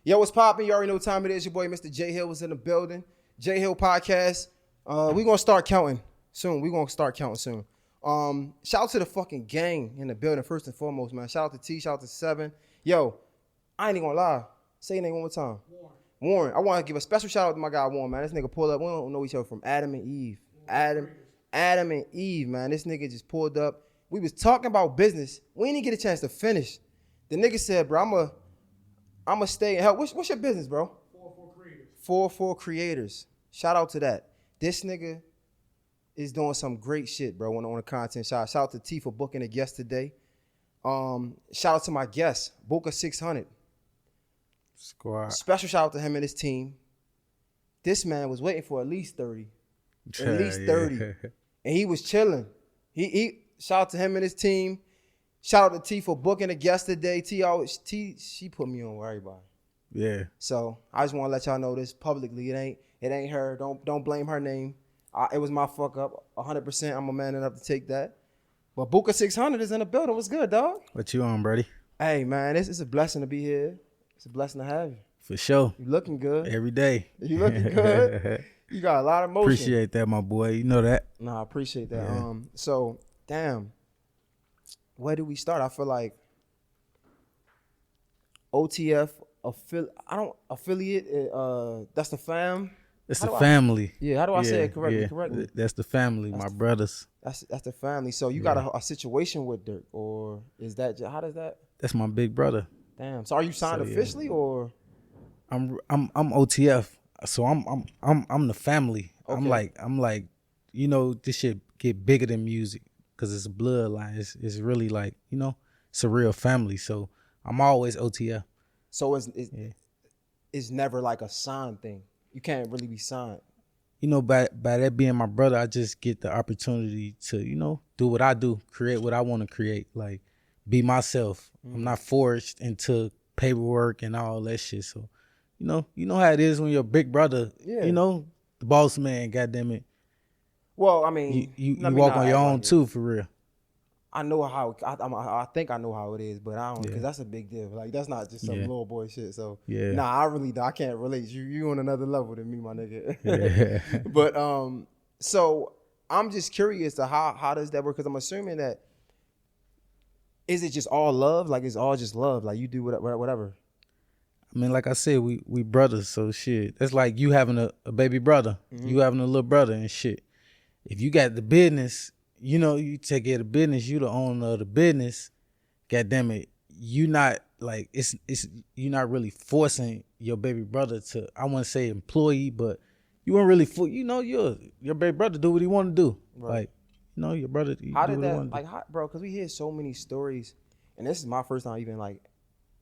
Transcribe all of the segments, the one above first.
Yo, what's poppin'? You already know what time it is. Your boy, Mr. J Hill, was in the building. J Hill Podcast. We gonna start counting soon. Shout out to the fucking gang in the building, first and foremost, man. Shout out to T, shout out to Seven. Yo, I ain't even gonna lie. Say your name one more time. Warren. I want to give a special shout out to my guy Warren, man. This nigga pulled up. We don't know each other from Adam and Eve. Adam and Eve, man. This nigga just pulled up. We was talking about business. We didn't get a chance to finish. The nigga said, bro, I'ma stay and help. What's your business, bro? 404 Creators. 404 Creators. Shout out to that. This nigga is doing some great shit, bro, on the content. Shout out to T for booking a guest today. Shout out to my guest, Booka 600. Squad. Special shout out to him and his team. This man was waiting for at least 30. At least 30. And he was chilling. He shout out to him and his team. Shout out to T for booking a guest today. She put me on with everybody. Yeah. So I just want to let y'all know this publicly. It ain't her. Don't blame her name. It was my fuck up. 100%. I'm a man enough to take that. But Booka 600 is in the building. What's good, dog? What you on, Brody? Hey, man, it's a blessing to be here. It's a blessing to have you. For sure. You looking good. Every day. You looking good. You got a lot of motion. Appreciate that, my boy. You know that. Nah, I appreciate that. Yeah. So, damn. Where do we start? I feel like OTF affiliate. That's the fam. It's the family. How do I say it correctly? That's the family, my brothers. That's the family. So you got a situation with Durk, or is that how does that? That's my big brother. Damn. So are you signed officially, or? I'm OTF. So I'm the family. Okay. I'm like, you know, this shit get bigger than music because it's a bloodline. It's really like, you know, it's a real family. So I'm always OTF. So it's never like a signed thing. You can't really be signed. You know, by that being my brother, I just get the opportunity to, you know, do what I do, create what I want to create, like be myself. I'm not forced into paperwork and all that shit. So, you know how it is when you're a big brother, you know, the boss man, goddamn it. Well, I mean, you walk on your own too, for real. I know how. I think I know how it is, but I don't, because that's a big deal. Like, that's not just some little boy shit. So nah, I can't relate. You on another level than me, my nigga. Yeah. But so I'm just curious to how does that work? Because I'm assuming that, is it just all love? Like, it's all just love? Like, you do whatever. I mean, like I said, we brothers, so shit. That's like you having a baby brother, you having a little brother and shit. If you got the business, you know, you take care of the business, you the owner of the business, God damn it, you not like, it's you're not really forcing your baby brother to, I wouldn't say employee, but you weren't really, you know, your baby brother do what he want to do. Right. Like, you know, your brother, how did that, like, bro, because we hear so many stories, and this is my first time even, like,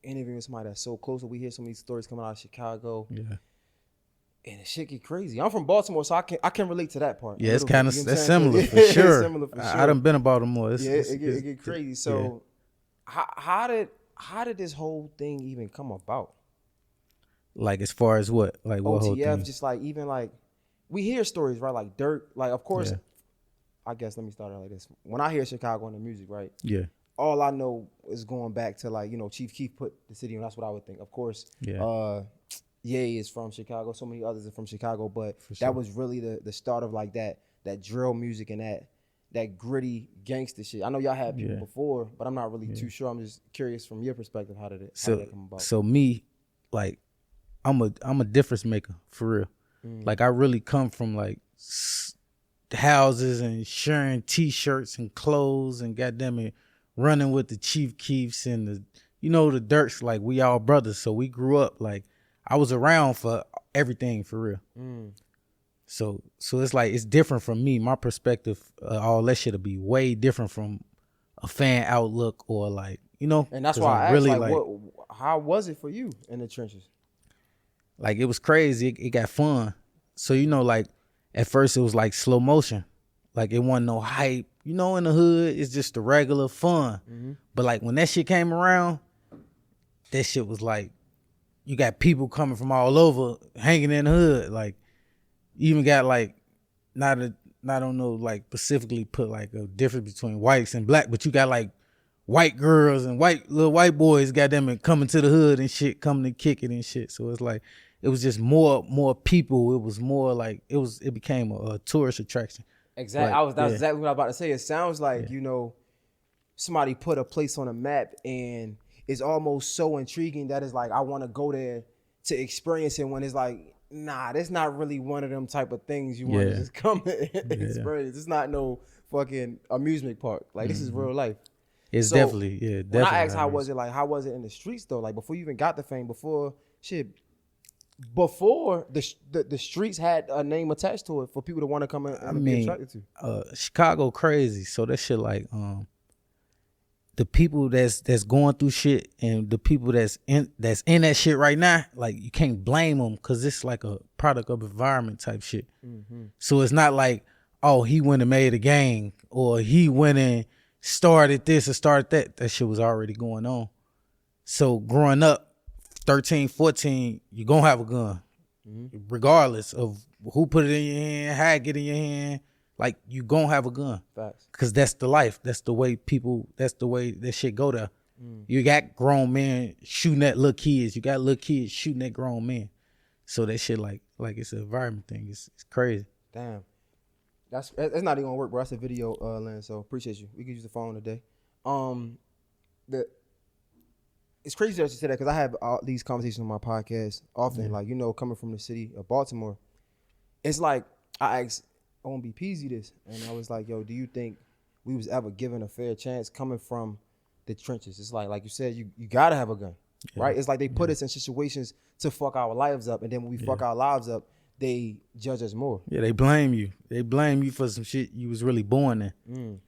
interviewing somebody that's so close, we hear so many stories coming out of Chicago. Yeah. And the shit get crazy. I'm from Baltimore, so I can relate to that part. Yeah, it's kind of, that's similar for sure. I done been to Baltimore. It get crazy. So how did this whole thing even come about? Like, as far as what? Like, what whole thing? Just like, even like, we hear stories, right? Like Durk, like, of course, I guess, let me start it like this. When I hear Chicago in the music, right? Yeah. All I know is going back to, like, you know, Chief Keef put the city on. That's what I would think. Of course, Ye is from Chicago. So many others are from Chicago, but that was really the start of, like, that drill music and that gritty gangster shit. I know y'all had people before, but I'm not really too sure. I'm just curious from your perspective, how did that come about? So me, like, I'm a difference maker for real. Like, I really come from, like, houses and sharing T-shirts and clothes and goddamn it, running with the Chief Keefs and the, you know, the Durks. Like, we all brothers, so we grew up, like, I was around for everything for real. So it's like, it's different from me. My perspective, all that shit'll be way different from a fan outlook, or, like, you know. And that's why I asked, really, like how was it for you in the trenches? Like, it was crazy. It got fun. So, you know, like, at first it was like slow motion. Like, it wasn't no hype. You know, in the hood, it's just the regular fun. But, like, when that shit came around, that shit was like, you got people coming from all over hanging in the hood. Like, you even got, like, not don't know, like, specifically put, like, a difference between whites and black, but you got, like, white girls and little white boys, goddamn it, coming to the hood and shit, coming to kick it and shit. So it's like it was just more people. It was more like it became a tourist attraction. Exactly. Like, That's exactly what I was about to say. It sounds like somebody put a place on a map and it's almost so intriguing that it's like I want to go there to experience it, when it's like, nah, that's not really one of them type of things you want to just come and experience. It's not no fucking amusement park. Like this is real life. It's definitely. When I asked how was it in the streets though? Like before you even got the fame, before the streets had a name attached to it for people to want to come and be attracted to. Chicago crazy, so that shit like the people that's going through shit and the people that's in that shit right now, like you can't blame them because it's like a product of environment type shit. Mm-hmm. So it's not like, oh, he went and made a gang or he went and started this or started that. That shit was already going on. So growing up, 13, 14, you're going to have a gun. Mm-hmm. Regardless of who put it in your hand, how it get in your hand. Like, you gonna have a gun. Facts. Because that's the life. That's the way that shit go there. Mm. You got grown men shooting at little kids. You got little kids shooting at grown men. So that shit like it's an environment thing. It's crazy. Damn. That's not even gonna work, bro. That's a video, Lynn, so appreciate you. We can use the phone today. It's crazy that you said that because I have all these conversations on my podcast often. Like, coming from the city of Baltimore, it's like I asked on BPZ this, and I was like, yo, do you think we was ever given a fair chance coming from the trenches? It's like you said, you gotta have a gun, right? It's like they put us in situations to fuck our lives up, and then when we fuck our lives up, they judge us more. Yeah, they blame you. They blame you for some shit you was really born in. Mm.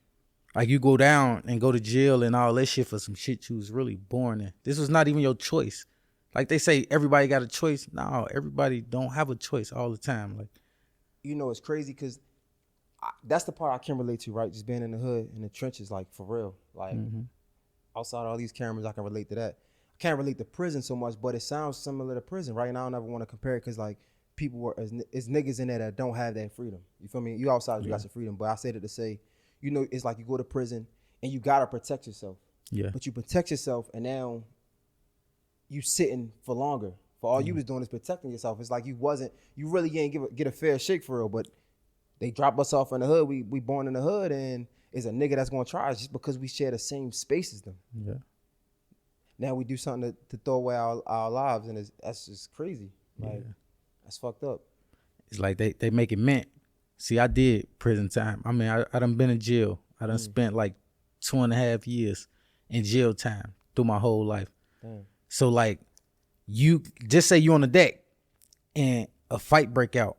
Like you go down and go to jail and all that shit for some shit you was really born in. This was not even your choice. Like they say, everybody got a choice. No, everybody don't have a choice all the time. Like, it's crazy because that's the part I can relate to, right? Just being in the hood, in the trenches, like for real. Like outside all these cameras, I can relate to that. I can't relate to prison so much, but it sounds similar to prison, right? And I don't ever want to compare it because like people it's niggas in there that don't have that freedom. You feel me? You outside, you got your freedom. But I said it to say, it's like you go to prison and you gotta protect yourself. Yeah. But you protect yourself and now you sitting for longer. For all you was doing is protecting yourself. It's like you really ain't get a fair shake for real, but they drop us off in the hood. We born in the hood and it's a nigga that's gonna try us just because we share the same space as them. Yeah. Now we do something to throw away our lives, and that's just crazy. Like that's fucked up. It's like they make it meant. See, I did prison time. I mean, I done been in jail. I done spent like 2.5 years in jail time through my whole life. Damn. So like, you just say you on the deck and a fight break out.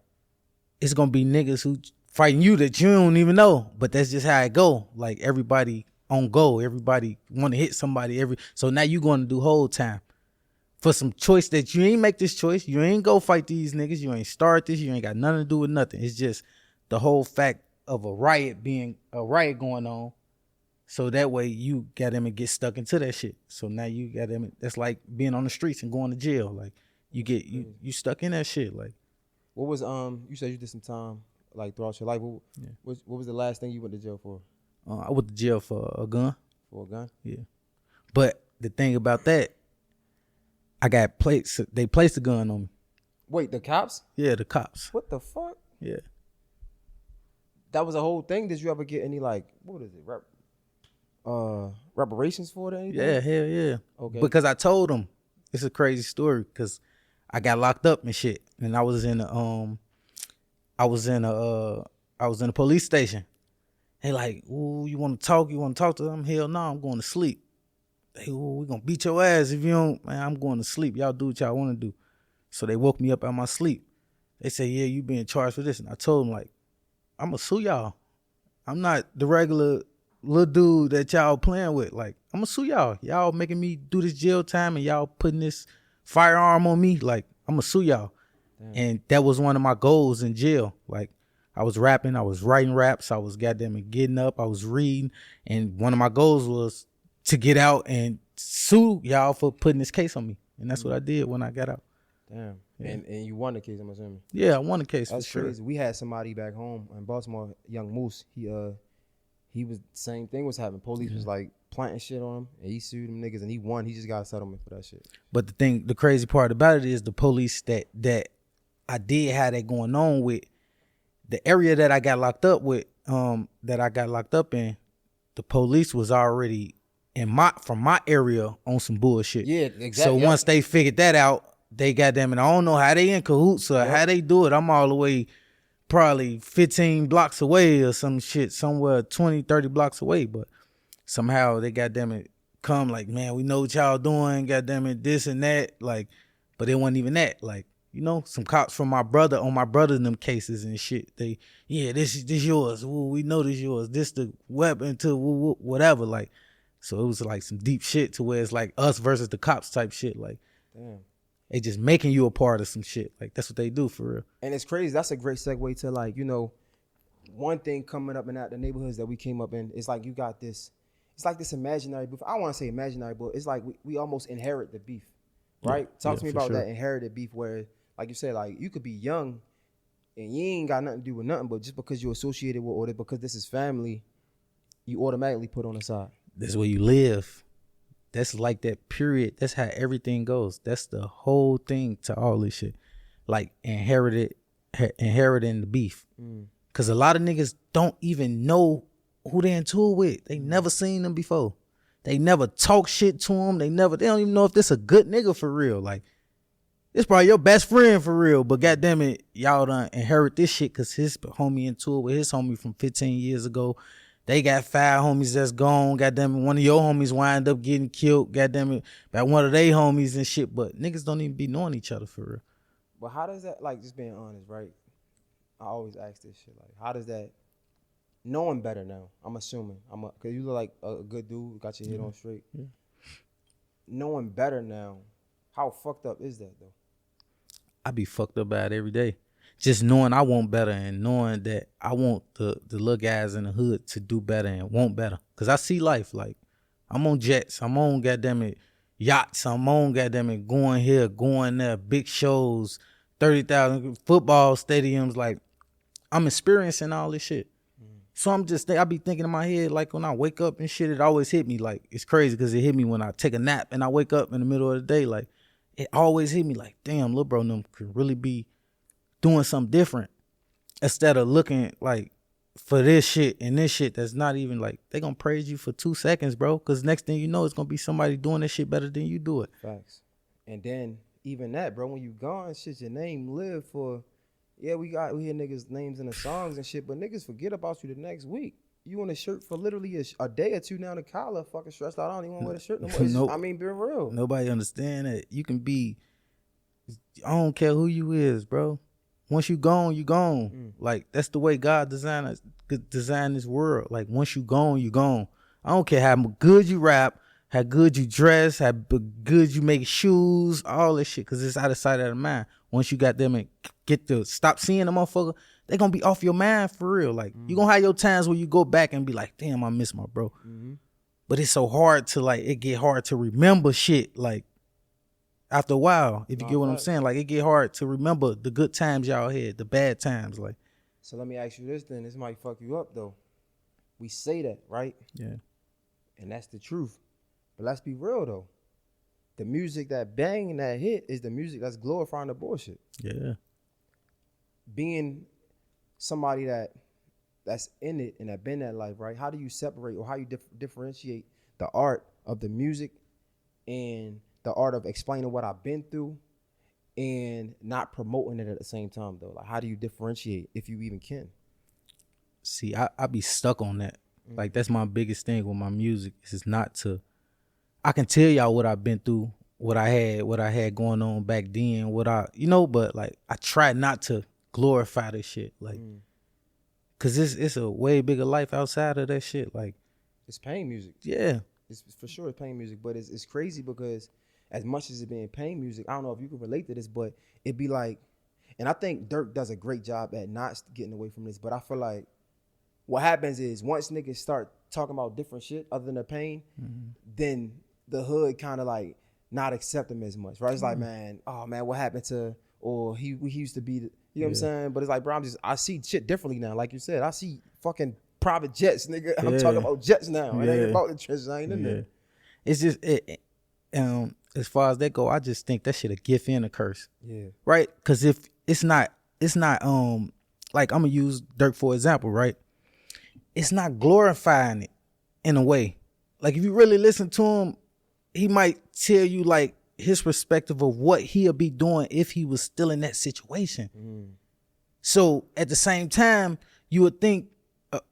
It's gonna be niggas who fighting you that you don't even know, but that's just how it go. Like everybody on go, everybody want to hit somebody. So now you going to do whole time for some choice that you ain't make this choice. You ain't go fight these niggas. You ain't start this. You ain't got nothing to do with nothing. It's just the whole fact of a riot going on. So that way you got them and get stuck into that shit. So now you got them. That's like being on the streets and going to jail. Like you stuck in that shit. Like. What was you said you did some time like throughout your life. What was the last thing you went to jail for? I went to jail for a gun. For a gun? Yeah. But the thing about that, they placed a gun on me. Wait, the cops? Yeah, the cops. What the fuck? Yeah. That was a whole thing. Did you ever get any like, what is it? Reparations for it or anything? Yeah, hell yeah. Okay. Because I told them, it's a crazy story because I got locked up and shit, and I was in a police station. They like, ooh, you want to talk? You want to talk to them? Hell no, I'm going to sleep. They, ooh, we gonna beat your ass if you don't. Man, I'm going to sleep. Y'all do what y'all want to do. So they woke me up out of my sleep. They say, yeah, you being charged for this, and I told them like, I'm gonna sue y'all. I'm not the regular little dude that y'all playing with. Like, I'm gonna sue y'all. Y'all making me do this jail time, and y'all putting this firearm on me. Like, I'm gonna sue y'all. Damn. And that was one of my goals in jail. Like, I was rapping, I was writing raps, I was goddamn getting up, I was reading, and one of my goals was to get out and sue y'all for putting this case on me. And that's what I did when I got out. Damn. Yeah. And you won the case, I'm assuming. Yeah, I won the case. That's for crazy. Sure. We had somebody back home in Baltimore, Young Moose. He he was same thing was happening. Police was like planting shit on him, and he sued them niggas, and he won. He just got a settlement for that shit. But the crazy part about it is the police that I did have that going on with, the area that I got locked up with, in, the police was already from my area on some bullshit. Yeah, exactly. So once they figured that out, they goddamn it, I don't know how they in cahoots or how they do it. I'm all the way probably 15 blocks away or some shit, somewhere 20, 30 blocks away, but somehow they goddamn it come like, man, we know what y'all doing, goddamn it, this and that, like, but it wasn't even that, like, you know, some cops from my brother in them cases and shit, they, this yours, ooh, we know this yours, this the weapon to whatever, like, so it was like some deep shit to where it's like us versus the cops type shit, like, damn. They just making you a part of some shit. Like, that's what they do for real. And it's crazy. That's a great segue to, like, you know, one thing coming up in the neighborhoods that we came up in, it's like you got this, it's like this imaginary beef. I don't want to say imaginary, but it's like we almost inherit the beef, right? Talk to me about that inherited beef where, like you said, like, you could be young and you ain't got nothing to do with nothing, but just because you're associated with, or because this is family, you automatically put on the side. That's where you live. That's like that period. That's how everything goes. That's the whole thing to all this shit. Like inheriting the beef. Cause a lot of niggas don't even know who they into it with. They never seen them before. They never talk shit to them. They don't even know if this a good nigga for real. Like, it's probably your best friend for real. But goddamn it, y'all done inherit this shit cause his homie into it with his homie from 15 years ago. They got 5 homies that's gone. Goddamn it, one of your homies wind up getting killed. Goddamn it, by one of they homies and shit. But niggas don't even be knowing each other for real. But how does that, like, just being honest, right? I always ask this shit, like, how does that, knowing better now, I'm assuming, cause you look like a good dude, got your head on straight. Yeah. Knowing better now, how fucked up is that though? I be fucked up about it every day. Just knowing I want better and knowing that I want the little guys in the hood to do better and want better. Cause I see life, like, I'm on jets, I'm on goddamn it yachts, I'm on goddamn it going here, going there, big shows, 30,000 football stadiums, like, I'm experiencing all this shit. So I be thinking in my head, like, when I wake up and shit, it always hit me, like, it's crazy because it hit me when I take a nap and I wake up in the middle of the day, like, it always hit me like, damn, lil' bro them could really be doing something different instead of looking like for this shit and this shit that's not even like, they gonna praise you for 2 seconds, bro, because next thing you know, it's gonna be somebody doing this shit better than you do it. Facts. And then even that, bro, when you gone, shit, your name live for, we hear niggas' names in the songs and shit, but niggas forget about you the next week. You on a shirt for literally a day or two now. The collar fucking stressed out. I don't even want to wear the shirt no more. Nope. I mean, be real. Nobody understand that. You can be, I don't care who you is, bro. Once you gone, you gone. Like, that's the way God designed this world. Like, once you gone, you gone. I don't care how good you rap, how good you dress, how good you make shoes, all this shit, because it's out of sight, out of mind. Once you got them and get to stop seeing the motherfucker, they gonna be off your mind for real. Like, you gonna have your times where you go back and be like, damn, I miss my bro. But it's so hard to, like, it get hard to remember shit, like, after a while, if you get what I'm saying. Like, it get hard to remember the good times y'all had, the bad times, like. So let me ask you this then. This might fuck you up, though. We say that, right? Yeah. And that's the truth. But let's be real, though. The music that bang and that hit is the music that's glorifying the bullshit. Yeah. Being somebody that's in it and that been that life, right? How do you separate, or how you differentiate the art of the music and the art of explaining what I've been through and not promoting it at the same time, though? Like, how do you differentiate, if you even can? See, I be stuck on that. Like, that's my biggest thing with my music, is not to, I can tell y'all what I've been through, what I had going on back then, but like, I try not to glorify this shit, like, cause it's a way bigger life outside of that shit. Like, it's pain music. Yeah. It's for sure it's pain music, but it's crazy because as much as it being pain music, I don't know if you can relate to this, but it'd be like, and I think Durk does a great job at not getting away from this, but I feel like what happens is once niggas start talking about different shit other than the pain, then the hood kind of like not accept them as much, right? It's like, man, oh man, what happened to, or he used to be, you know what I'm saying? But it's like, bro, I see shit differently now. Like you said, I see fucking private jets, nigga. I'm talking about jets now. It ain't about the trenches. I ain't in there. It's just as far as that go, I just think that shit a gift and a curse. Yeah. Right? Because if it's not like I'm gonna use Durk for example, right? It's not glorifying it in a way. Like if you really listen to him, he might tell you like his perspective of what he'll be doing if he was still in that situation. So at the same time, you would think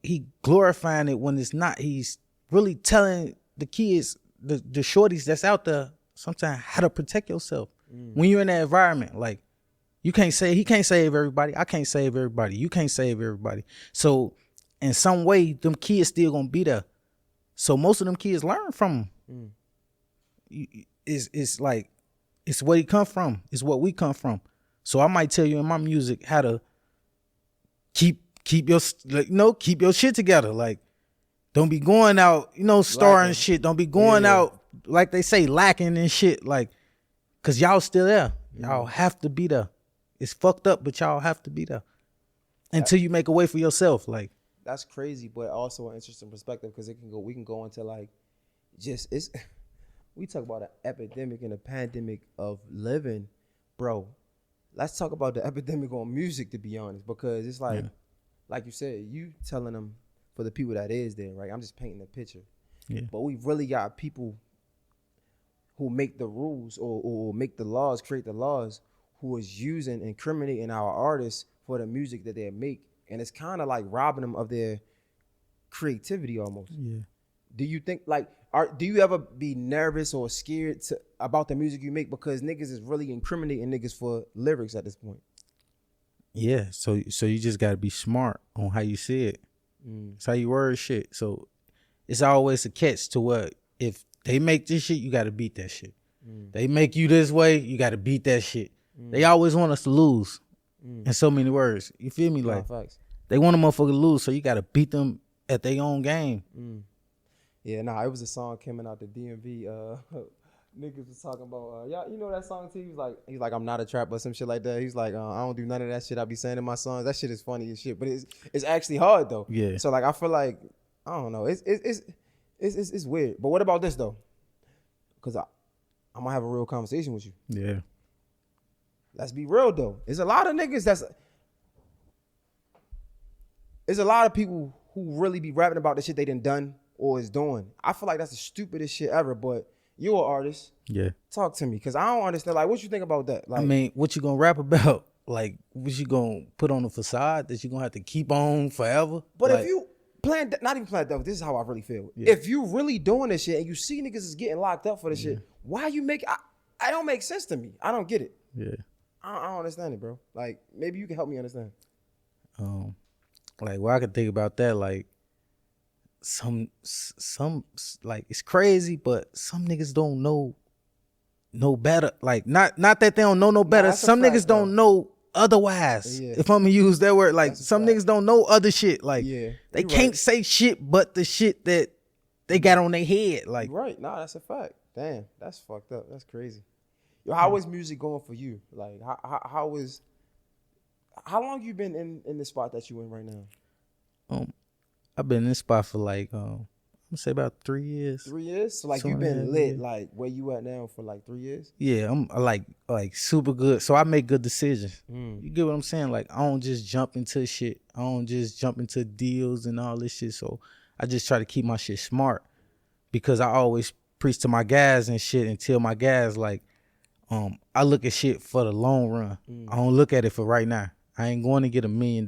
he glorifying it when it's not. He's really telling the kids, the shorties that's out there, sometimes how to protect yourself when you're in that environment. Like he can't save everybody. I can't save everybody. You can't save everybody. So in some way, them kids still gonna be there. So most of them kids learn from him. It's like, it's where he come from. It's what we come from. So I might tell you in my music how to keep your shit together. Like, don't be going out, starring shit. Don't be going out, like they say, lacking and shit. Like, cause y'all still there. Y'all have to be there. It's fucked up, but y'all have to be there until you make a way for yourself. Like, that's crazy, but also an interesting perspective because we can go into like, we talk about an epidemic and a pandemic of living, bro. Let's talk about the epidemic on music, to be honest, because it's like you said, you telling them for the people that is there, right? I'm just painting a picture. Yeah. But we've really got people who make the rules or make the laws, create the laws, who is incriminating our artists for the music that they make. And it's kind of like robbing them of their creativity almost. Yeah. Do you think do you ever be nervous or scared about the music you make because niggas is really incriminating niggas for lyrics at this point? Yeah, so you just gotta be smart on how you say it. It's how you word shit. So it's always a catch to what if they make this shit, you gotta beat that shit. They make you this way, you gotta beat that shit. They always want us to lose in so many words. You feel me? Like they want a motherfucker to lose, so you gotta beat them at their own game. Yeah, it was a song coming out the DMV. Niggas was talking about, y'all, you know that song too? He's like, I'm not a trapper or some shit like that. He's like, I don't do none of that shit I be saying in my songs. That shit is funny as shit, but it's actually hard though. Yeah. So like, I feel like, I don't know, it's weird. But what about this though? Because I'm gonna have a real conversation with you. Yeah. Let's be real though. There's a lot of niggas there's a lot of people who really be rapping about the shit they done or is doing. I feel like that's the stupidest shit ever, but you're an artist. Yeah. Talk to me, because I don't understand. Like, what you think about that? Like, I mean, what you gonna rap about? Like, what you gonna put on the facade that you gonna have to keep on forever? But like, if you not even playing devil, this is how I really feel. Yeah. If you really doing this shit and you see niggas is getting locked up for this shit, why you make I don't make sense to me. I don't get it. Yeah. I don't understand it, bro. Like, maybe you can help me understand. Like, what I can think about that, like, some like, it's crazy, but some niggas don't know no better. Like, not that they don't know no better. Some niggas don't know otherwise. Yeah. If I'm gonna use that word, like, some niggas don't know other shit. Like, they can't say shit but the shit that they got on their head. Like, right? Nah, that's a fact. Damn, that's fucked up. That's crazy. Yo, how is music going for you? Like, how long you been in the spot that you in right now? I've been in this spot for like, I'm gonna say about 3 years. 3 years? So like, you've been lit, like where you at now for like 3 years? Yeah, I'm like super good. So I make good decisions. You get what I'm saying? Like, I don't just jump into shit. I don't just jump into deals and all this shit. So I just try to keep my shit smart, because I always preach to my guys and shit and tell my guys, like, I look at shit for the long run. I don't look at it for right now. I ain't going to get $1 million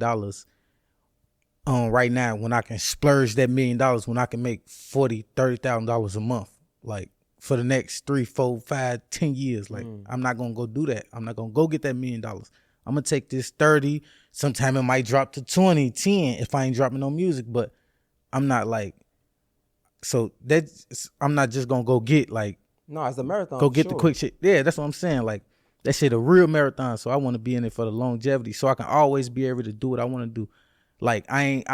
right now when I can splurge that $1 million, when I can make $40,000-$30,000 a month, like, for the next 3, 4, 5, 10 years. Like, I'm not gonna go do that. I'm not gonna go get that $1 million. I'm gonna take this 30. Sometime it might drop to 20, 10 if I ain't dropping no music, but I'm not like, so that's, I'm not just gonna go get like, no, it's a marathon. Go get the quick shit. Yeah, that's what I'm saying. Like, that shit a real marathon. So I want to be in it for the longevity, so I can always be able to do what I want to do. Like, I'm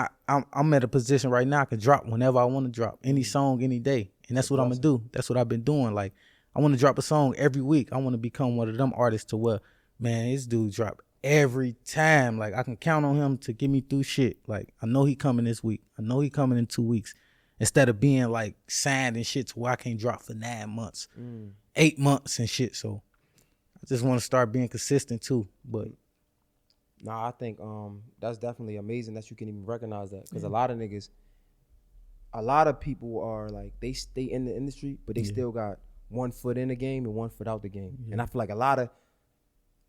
at a position right now I can drop whenever I want to drop any song any day, and that's what I'm gonna do. That's what I've been doing. Like, I want to drop a song every week. I want to become one of them artists to where, man, this dude drop every time. Like, I can count on him to get me through shit. Like, I know he coming this week. I know he coming in 2 weeks. Instead of being like signed and shit to where I can't drop for 9 months, 8 months and shit. So I just want to start being consistent too. But nah, I think that's definitely amazing that you can even recognize that, because a lot of niggas, a lot of people are like, they stay in the industry, but they still got 1 foot in the game and 1 foot out the game. And I feel like a lot of,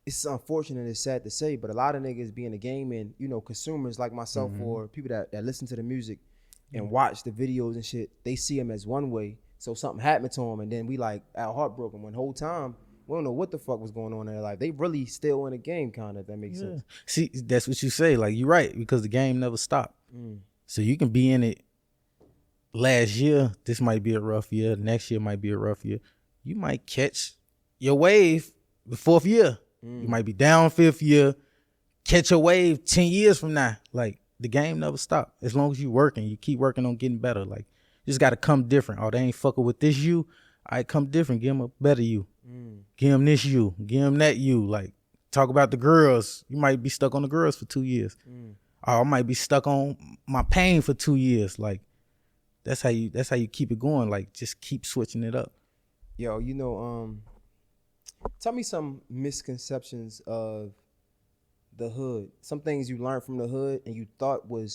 it's unfortunate, it's sad to say, but a lot of niggas be in the game, and you know, consumers like myself or people that listen to the music and watch the videos and shit, they see them as one way. So something happened to them, and then we like out heartbroken when the whole time we don't know what the fuck was going on in their life. They really still in the game, kind of, if that makes sense. See, that's what you say. Like, you're right, because the game never stopped. So you can be in it last year. This might be a rough year. Next year might be a rough year. You might catch your wave the 4th year. You might be down 5th year, catch a wave 10 years from now. Like, the game never stopped. As long as you working, you keep working on getting better. Like, you just got to come different. Oh, they ain't fucking with this you. All right, come different. Give them a better you. Give them this you. Give them that you. Like, talk about the girls. You might be stuck on the girls for 2 years. Or I might be stuck on my pain for 2 years. Like, that's how you keep it going. Like, just keep switching it up. Yo, you know, tell me some misconceptions of the hood. Some things you learned from the hood and you thought made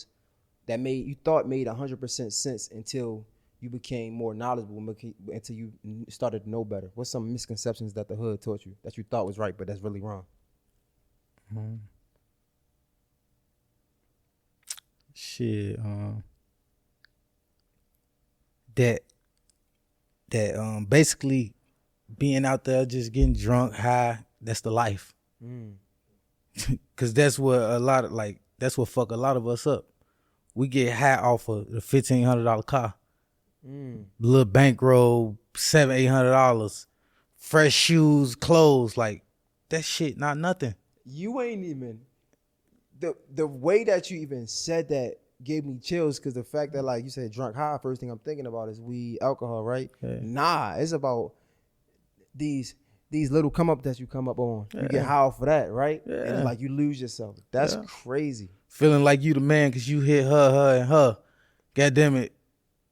100% sense until you became more knowledgeable, until you started to know better. What's some misconceptions that the hood taught you that you thought was right, but that's really wrong? Shit, that basically being out there just getting drunk, high, that's the life. Cause that's what fuck a lot of us up. We get high off of the $1,500 car. Little bankroll, $700-800, fresh shoes, clothes, like that shit not nothing. You ain't even the way that you even said that gave me chills, because the fact that, like you said, drunk high, first thing I'm thinking about is weed, alcohol, right? Nah, it's about these little come up that you come up on. You get high off of that, right? And it's like you lose yourself. That's crazy. Feeling like you the man because you hit her, and her. God damn it.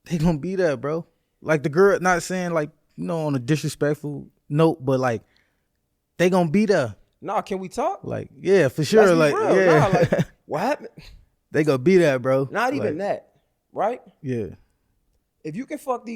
They gonna be there, bro. Like the girl, not saying like, you know, on a disrespectful note, but like, they gonna be there. Nah, can we talk? Like, yeah, for sure. Like, real. Yeah. Nah, like, what happened? They gonna be there, bro. Not even that, right? Yeah. If you can fuck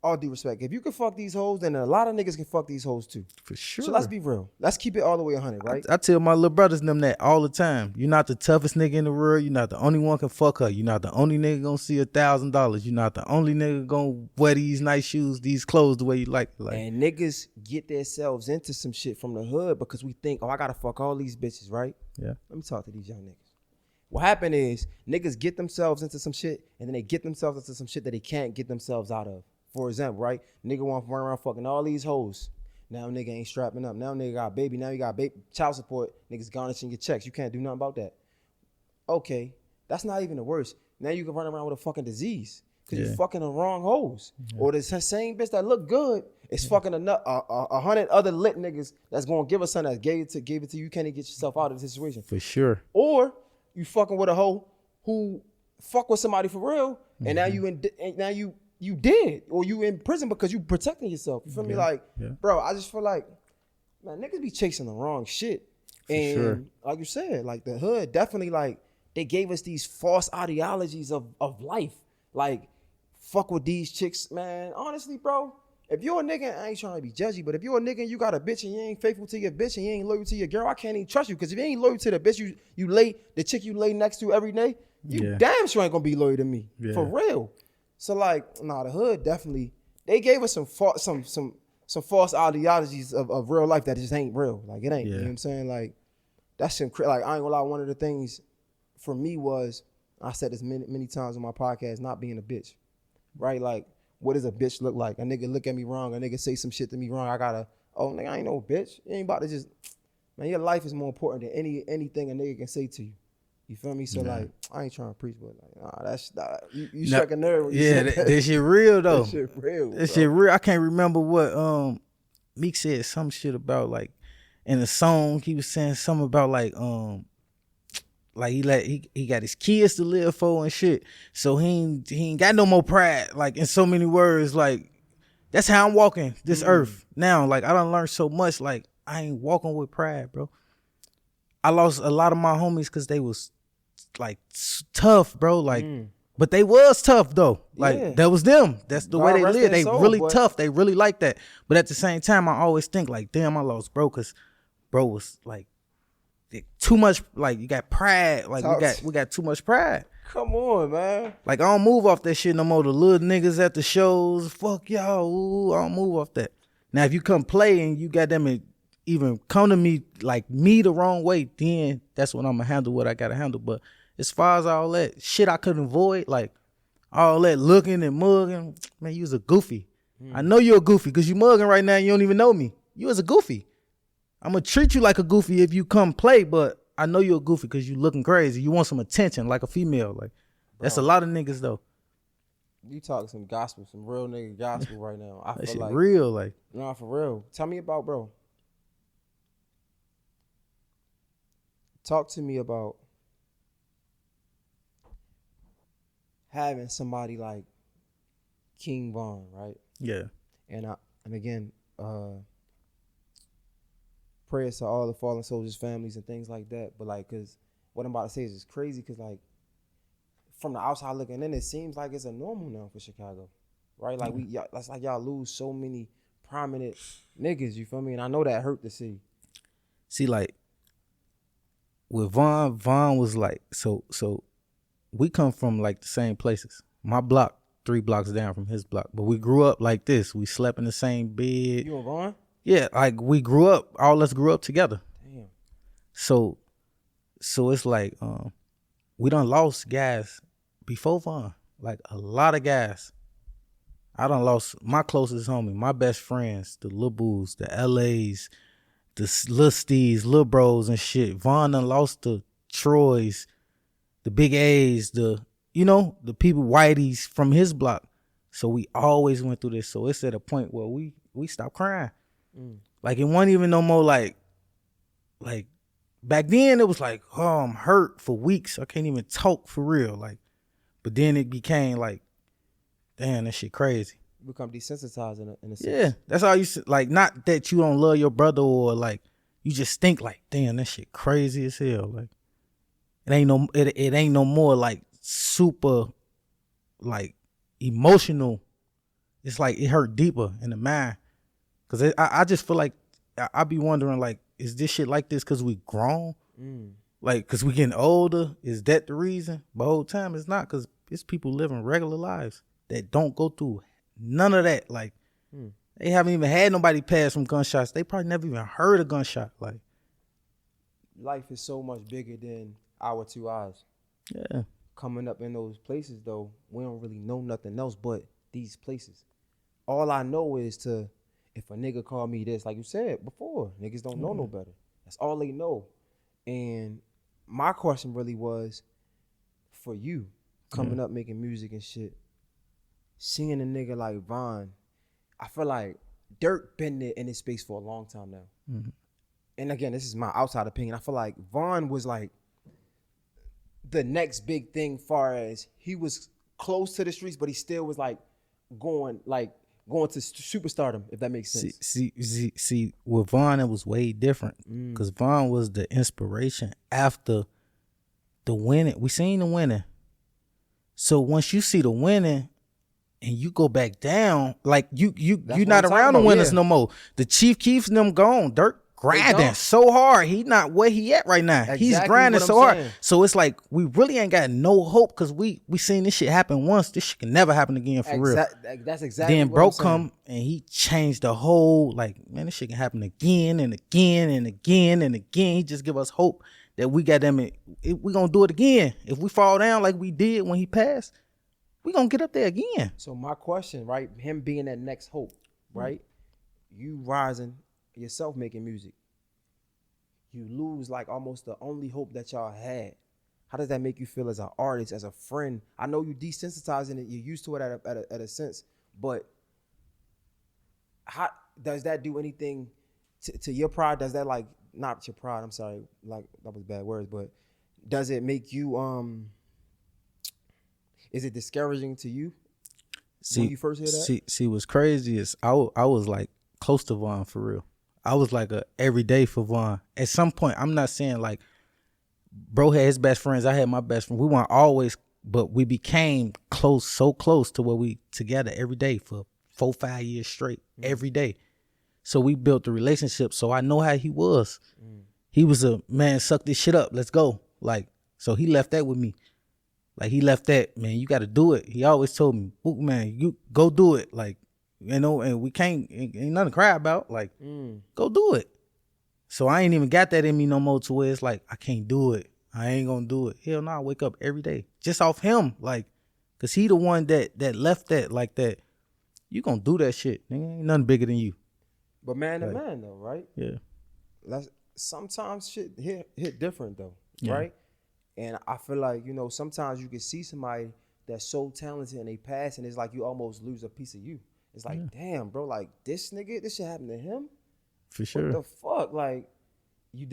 all due respect, if you can fuck these hoes, then a lot of niggas can fuck these hoes too. For sure. So let's be real. Let's keep it all the way 100, right? I tell my little brothers and them that all the time. You're not the toughest nigga in the world. You're not the only one can fuck her. You're not the only nigga gonna see $1,000. You're not the only nigga gonna wear these nice shoes, these clothes the way you like. And niggas get themselves into some shit from the hood because we think, oh, I gotta fuck all these bitches, right? Yeah. Let me talk to these young niggas. What happened is niggas get themselves into some shit, and then they get themselves into some shit that they can't get themselves out of. For example, right? Nigga want to run around fucking all these hoes. Now nigga ain't strapping up. Now nigga got a baby. Now you got baby child support. Niggas garnishing your checks. You can't do nothing about that. Okay, that's not even the worst. Now you can run around with a fucking disease because you fucking the wrong hoes. Or the same bitch that look good is fucking 100 other lit niggas that's gonna give us something that gave it to you. You can't even get yourself out of the situation. For sure. Or you fucking with a hoe who fuck with somebody for real, and now you did, or you in prison because you protecting yourself. You feel me? Like, bro, I just feel like, man, niggas be chasing the wrong shit. And like you said, like the hood definitely, like, they gave us these false ideologies of life. Like, fuck with these chicks, man. Honestly, bro, if you're a nigga, I ain't trying to be judgy, but if you're a nigga and you got a bitch and you ain't faithful to your bitch and you ain't loyal to your girl, I can't even trust you. Because if you ain't loyal to the bitch the chick you lay next to every day, you damn sure ain't gonna be loyal to me. For real. So like, nah, the hood definitely, they gave us some false ideologies of real life that just ain't real. Like it ain't, you know what I'm saying? Like that's some, like I ain't gonna lie, one of the things for me was, I said this many times on my podcast, not being a bitch, right? Like, what does a bitch look like? A nigga look at me wrong, a nigga say some shit to me wrong, I gotta, oh nigga, I ain't no bitch. You ain't about to just, man, your life is more important than anything a nigga can say to you. You feel me? So like, I ain't trying to preach, but like, nah, that's you struck a nerve. When you said that shit real though. That shit real. That shit real. I can't remember what Meek said. Some shit about like in the song he was saying something about like he got his kids to live for and shit. So he ain't got no more pride. Like in so many words, like that's how I'm walking this earth now. Like I done learned so much. Like I ain't walking with pride, bro. I lost a lot of my homies because they was like tough, bro. Like, but they was tough though. Like that was them. That's the way they live. They really tough. They really like that. But at the same time, I always think like, damn, I lost bro because bro was like too much. Like you got pride. Like we got too much pride. Come on, man. Like I don't move off that shit no more. The little niggas at the shows, fuck y'all. Ooh, I don't move off that. Now if you come play and you got them and even come to me like me the wrong way, then that's when I'm gonna handle what I gotta handle. But as far as all that shit I couldn't avoid, like all that looking and mugging, man, you was a goofy. I know you're a goofy because you mugging right now and you don't even know me. You was a goofy. I'm gonna treat you like a goofy if you come play, but I know you're a goofy because you looking crazy. You want some attention like a female. Like that's a lot of niggas though. You talking some gospel, some real nigga gospel right now. I that feel shit like real, like nah, for real. Tell me about bro. Talk to me about having somebody like King Von, right? Yeah. And again, prayers to all the fallen soldiers' families and things like that. But like, cause what I'm about to say is just crazy. Cause like, from the outside looking in, it seems like it's a normal now for Chicago, right? Like that's like y'all lose so many prominent niggas. You feel me? And I know that hurt to see. See, like with Von was like so. We come from like the same places. My block, 3 blocks down from his block, but we grew up like this. We slept in the same bed. You and Von? Yeah, like we grew up. All us grew up together. Damn. So it's like we done lost guys before Von. Like a lot of guys. I done lost my closest homie, my best friends, the Lil Boos, the LAs, the Lil Steez, Lil Bros and shit. Von done lost the Troys, the Big A's, the people Whiteys from his block. So we always went through this. So it's at a point where we stopped crying. Like it wasn't even no more like back then it was like, oh, I'm hurt for weeks. I can't even talk for real. Like, but then it became like, damn, that shit crazy. You become desensitized in a sense. Yeah, that's how you like. Not that you don't love your brother or like you just think like, damn, that shit crazy as hell. Like it ain't no more like super like emotional. It's like it hurt deeper in the mind. Cause I just feel like I be wondering like, is this shit like this cause we grown? Like cause we getting older? Is that the reason? But the whole time it's not, cause it's people living regular lives that don't go through none of that. Like they haven't even had nobody pass from gunshots. They probably never even heard a gunshot. Like life is so much bigger than our 2 eyes. Yeah. Coming up in those places though, we don't really know nothing else but these places. All I know is if a nigga call me this, like you said before, niggas don't know no better. That's all they know. And my question really was for you coming up making music and shit, seeing a nigga like Von, I feel like Durk been there in this space for a long time now. And again, this is my outside opinion. I feel like Von was like the next big thing far as he was close to the streets, but he still was like going to superstardom, if that makes sense. See, with Von, it was way different. Because Von was the inspiration after the winning. We seen the winning. So once you see the winning and you go back down, like you're not around the winners no more. The Chief Keefs and them gone. Durk grinding so hard. He not where he at right now. Exactly. He's grinding so hard. So it's like we really ain't got no hope because we seen this shit happen once. This shit can never happen again for real. That's exactly. Then Bro come and he changed the whole, like, man, this shit can happen again and again and again and again. He just give us hope that we got them. We gonna do it again. If we fall down like we did when he passed, we gonna get up there again. So my question, right? Him being that next hope, right? You rising yourself making music, you lose like almost the only hope that y'all had. How does that make you feel as an artist, as a friend? I know you desensitizing it, you're used to it at a sense, but how does that do anything to your pride, does that like not your pride? I'm sorry, like that was bad words, but does it make you is it discouraging to you when you first hear that? See, what's crazy is I was like close to Vaughn for real. I was like a everyday for Vaughn. At some point, I'm not saying like bro had his best friends, I had my best friend. We weren't always, but we became close, so close to where we together every day for 4-5 years straight, every day. So we built the relationship. So I know how he was. He was a man, suck this shit up, let's go. Like, so he left that with me. Like he left that, man, you got to do it. He always told me, man, you go do it. Like, you know, and we ain't nothing to cry about. Like, go do it. So I ain't even got that in me no more to where it's like, I can't do it. I ain't gonna do it. Hell no, I wake up every day. Just off him. Like, cause he the one that left that like that. You gonna do that shit. Nigga, ain't nothing bigger than you. But man to man though, right? Yeah. Sometimes shit hit different though, right? And I feel like, you know, sometimes you can see somebody that's so talented in their past and it's like you almost lose a piece of you. It's like, damn, bro, like this nigga, this shit happened to him? For sure. What the fuck? Like, you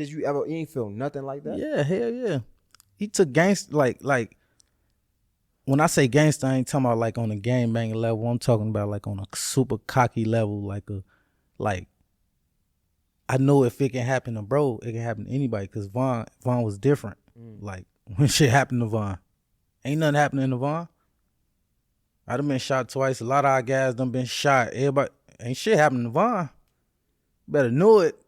ain't feel nothing like that? Yeah, hell yeah. He took gangster, like when I say gangster, I ain't talking about like on a gang banging level. I'm talking about like on a super cocky level, like I know if it can happen to bro, it can happen to anybody. Cause Vaughn was different. Like when shit happened to Vaughn, ain't nothing happening to Vaughn. I done been shot twice. A lot of our guys done been shot. Everybody, ain't shit happening to Vaughn. Better know it.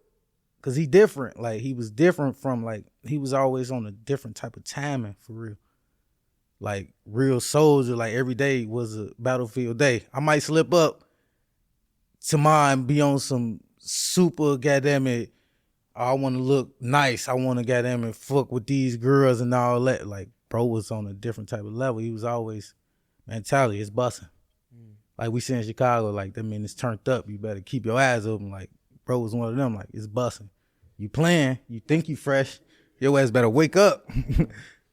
Cause he different. Like he was different from like, he was always on a different type of timing for real. Like real soldier, like every day was a battlefield day. I might slip up tomorrow and be on some super goddamn it. I want to look nice. I want to goddamn it fuck with these girls and all that. Like bro was on a different type of level. He was always mentality. It's busting. Like we say in Chicago, like that mean it's turned up. You better keep your eyes open. Like bro was one of them. Like it's busting. You playing. You think you fresh. Your ass better wake up.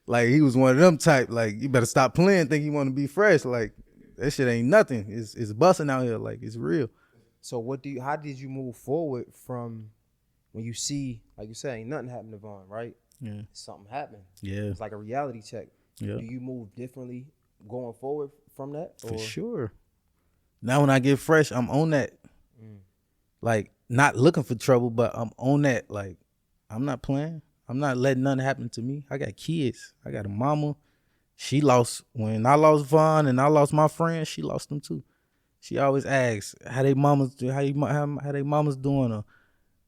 Like he was one of them type. Like you better stop playing. Think you want to be fresh. Like that shit ain't nothing. It's busting out here. Like it's real. So how did you move forward from when you see, like you said, ain't nothing happened to Vaughn, right? Yeah. Something happened. Yeah. It's like a reality check. Yeah. Do you move differently going forward from that? For sure. Now when I get fresh, I'm on that. Like not looking for trouble, but I'm on that. Like I'm not playing. I'm not letting nothing happen to me. I got kids. I got a mama. She lost, when I lost Vaughn and I lost my friend, she lost them too. She always asks how they mamas do, how they mamas doing, or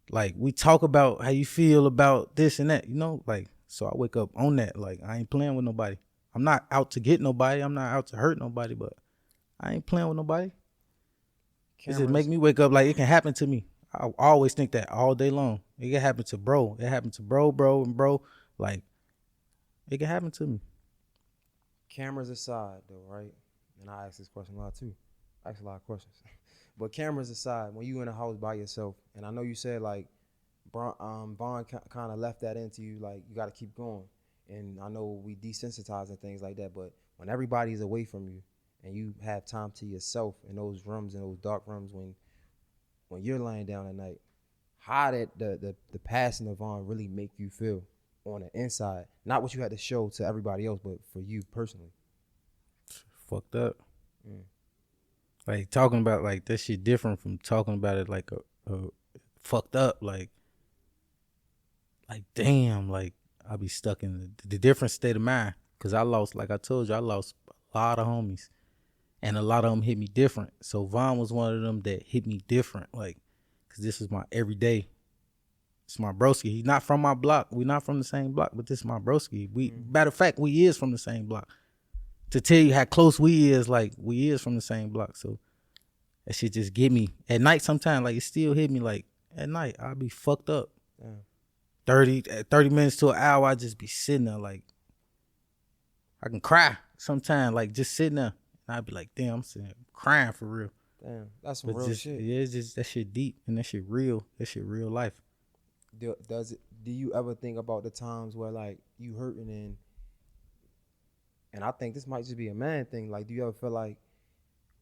like we talk about how you feel about this and that, you know, like, so I wake up on that. Like I ain't playing with nobody. I'm not out to get nobody. I'm not out to hurt nobody, but I ain't playing with nobody. It just make me wake up like it can happen to me. I always think that all day long. It can happen to bro. It happened to bro. Like, it can happen to me. Cameras aside, though, right? And I ask this question a lot, too. I ask a lot of questions. But cameras aside, when you in a house by yourself, and I know you said, like, Vaughn kind of left that into you, like, you got to keep going. And I know we desensitize and things like that, but when everybody's away from you and you have time to yourself in those rooms, in those dark rooms, when you're laying down at night, how did the passing of Vaughn really make you feel on the inside? Not what you had to show to everybody else, but for you personally. Fucked up. Like talking about like that shit different from talking about it like a fucked up. Like damn, like I be stuck in the different state of mind. Cause I lost, like I told you, I lost a lot of homies. And a lot of them hit me different. So Vaughn was one of them that hit me different. Like, cause this is my everyday. It's my broski. He's not from my block. We not from the same block, but this is my broski. Matter of fact, we is from the same block. To tell you how close we is, like we is from the same block. So that shit just get me at night. Sometimes, like it still hit me. Like at night, I'll be fucked up. 30 minutes to an hour, I just be sitting there like I can cry sometimes. Like just sitting there. I'd be like, damn, I'm sitting crying for real. Damn, that's some real shit. Yeah, it's just that shit deep and that shit real. That shit real life. Do you ever think about the times where like you hurting and I think this might just be a man thing. Like, do you ever feel like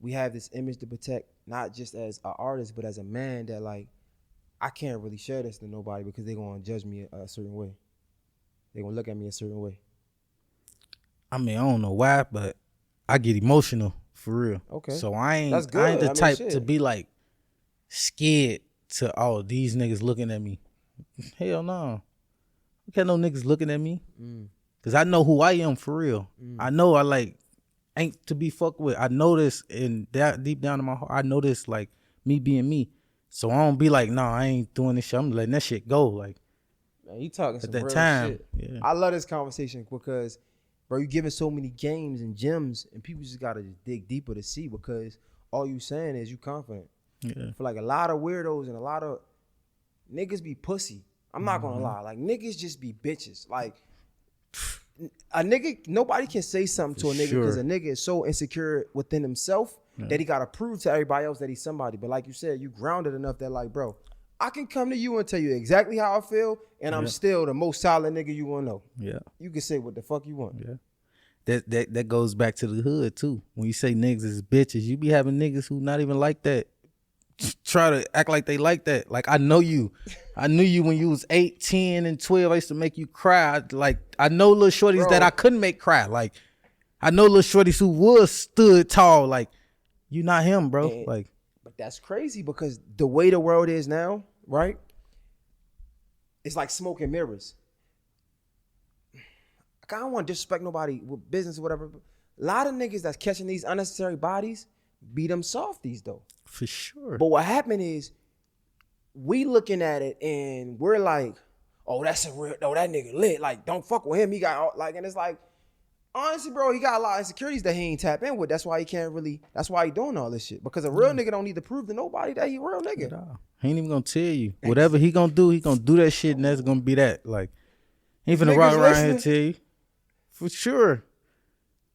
we have this image to protect, not just as an artist, but as a man, that like I can't really share this to nobody because they're gonna judge me a certain way. They're gonna look at me a certain way. I mean, I don't know why, but I get emotional for real. Okay. So I ain't That's good. I ain't the type shit. to be like scared to these niggas looking at me. Hell no. I can't no niggas looking at me. Cause I know who I am for real. I know I like ain't to be fucked with. I know this and deep down in my heart, I know this like me being me. So I don't be like, nah, I ain't doing this shit. I'm letting that shit go. Like, man, you talking some at that real time, shit. yeah. I love this conversation because, bro, you giving so many games and gems, and people just gotta just dig deeper to see because all you saying is you confident. Yeah. For like a lot of weirdos and a lot of niggas be pussy. I'm not gonna lie. Like niggas just be bitches. Like a nigga, nobody can say something to a nigga because a nigga is so insecure within himself that he gotta prove to everybody else that he's somebody. But like you said, you grounded enough that like, bro, I can come to you and tell you exactly how I feel, and I'm still the most solid nigga you wanna know. Yeah. You can say what the fuck you want. Yeah. That goes back to the hood too. When you say niggas is bitches, you be having niggas who not even like that. Try to act like they like that. Like I know you. I knew you when you was 8, 10, and 12. I used to make you cry. Like I know little shorties that I couldn't make cry. Like I know little shorties who was stood tall. Like you not him, bro. And, like, but that's crazy because the way the world is now, right? It's like smoke and mirrors. I don't want to disrespect nobody with business or whatever. But a lot of niggas that's catching these unnecessary bodies be them softies though. For sure. But what happened is we looking at it and we're like, oh, that's a real, oh, that nigga lit. Like, don't fuck with him. He got all, like, and it's like, honestly, bro, he got a lot of insecurities that he ain't tap in with. That's why he can't really, that's why he doing all this shit. Because a real nigga don't need to prove to nobody that he a real nigga. He ain't even gonna tell you. Whatever he gonna do that shit and that's gonna be that. Like, he ain't finna ride around here and tell you. For sure.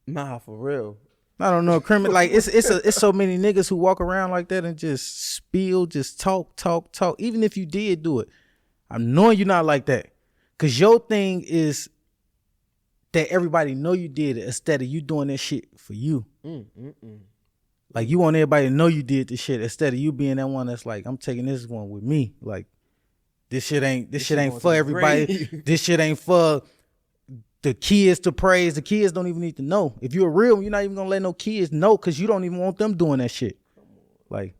Nah, for real. I don't know, criminal. Like it's so many niggas who walk around like that and just spill, just talk. Even if you did do it, I'm knowing you're not like that, cause your thing is that everybody know you did it instead of you doing that shit for you. Like you want everybody to know you did the shit instead of you being that one that's like, I'm taking this one with me. Like this shit ain't for everybody. This shit ain't for the kids to praise. The kids don't even need to know. If you're real, you're not even gonna let no kids know because you don't even want them doing that shit. Like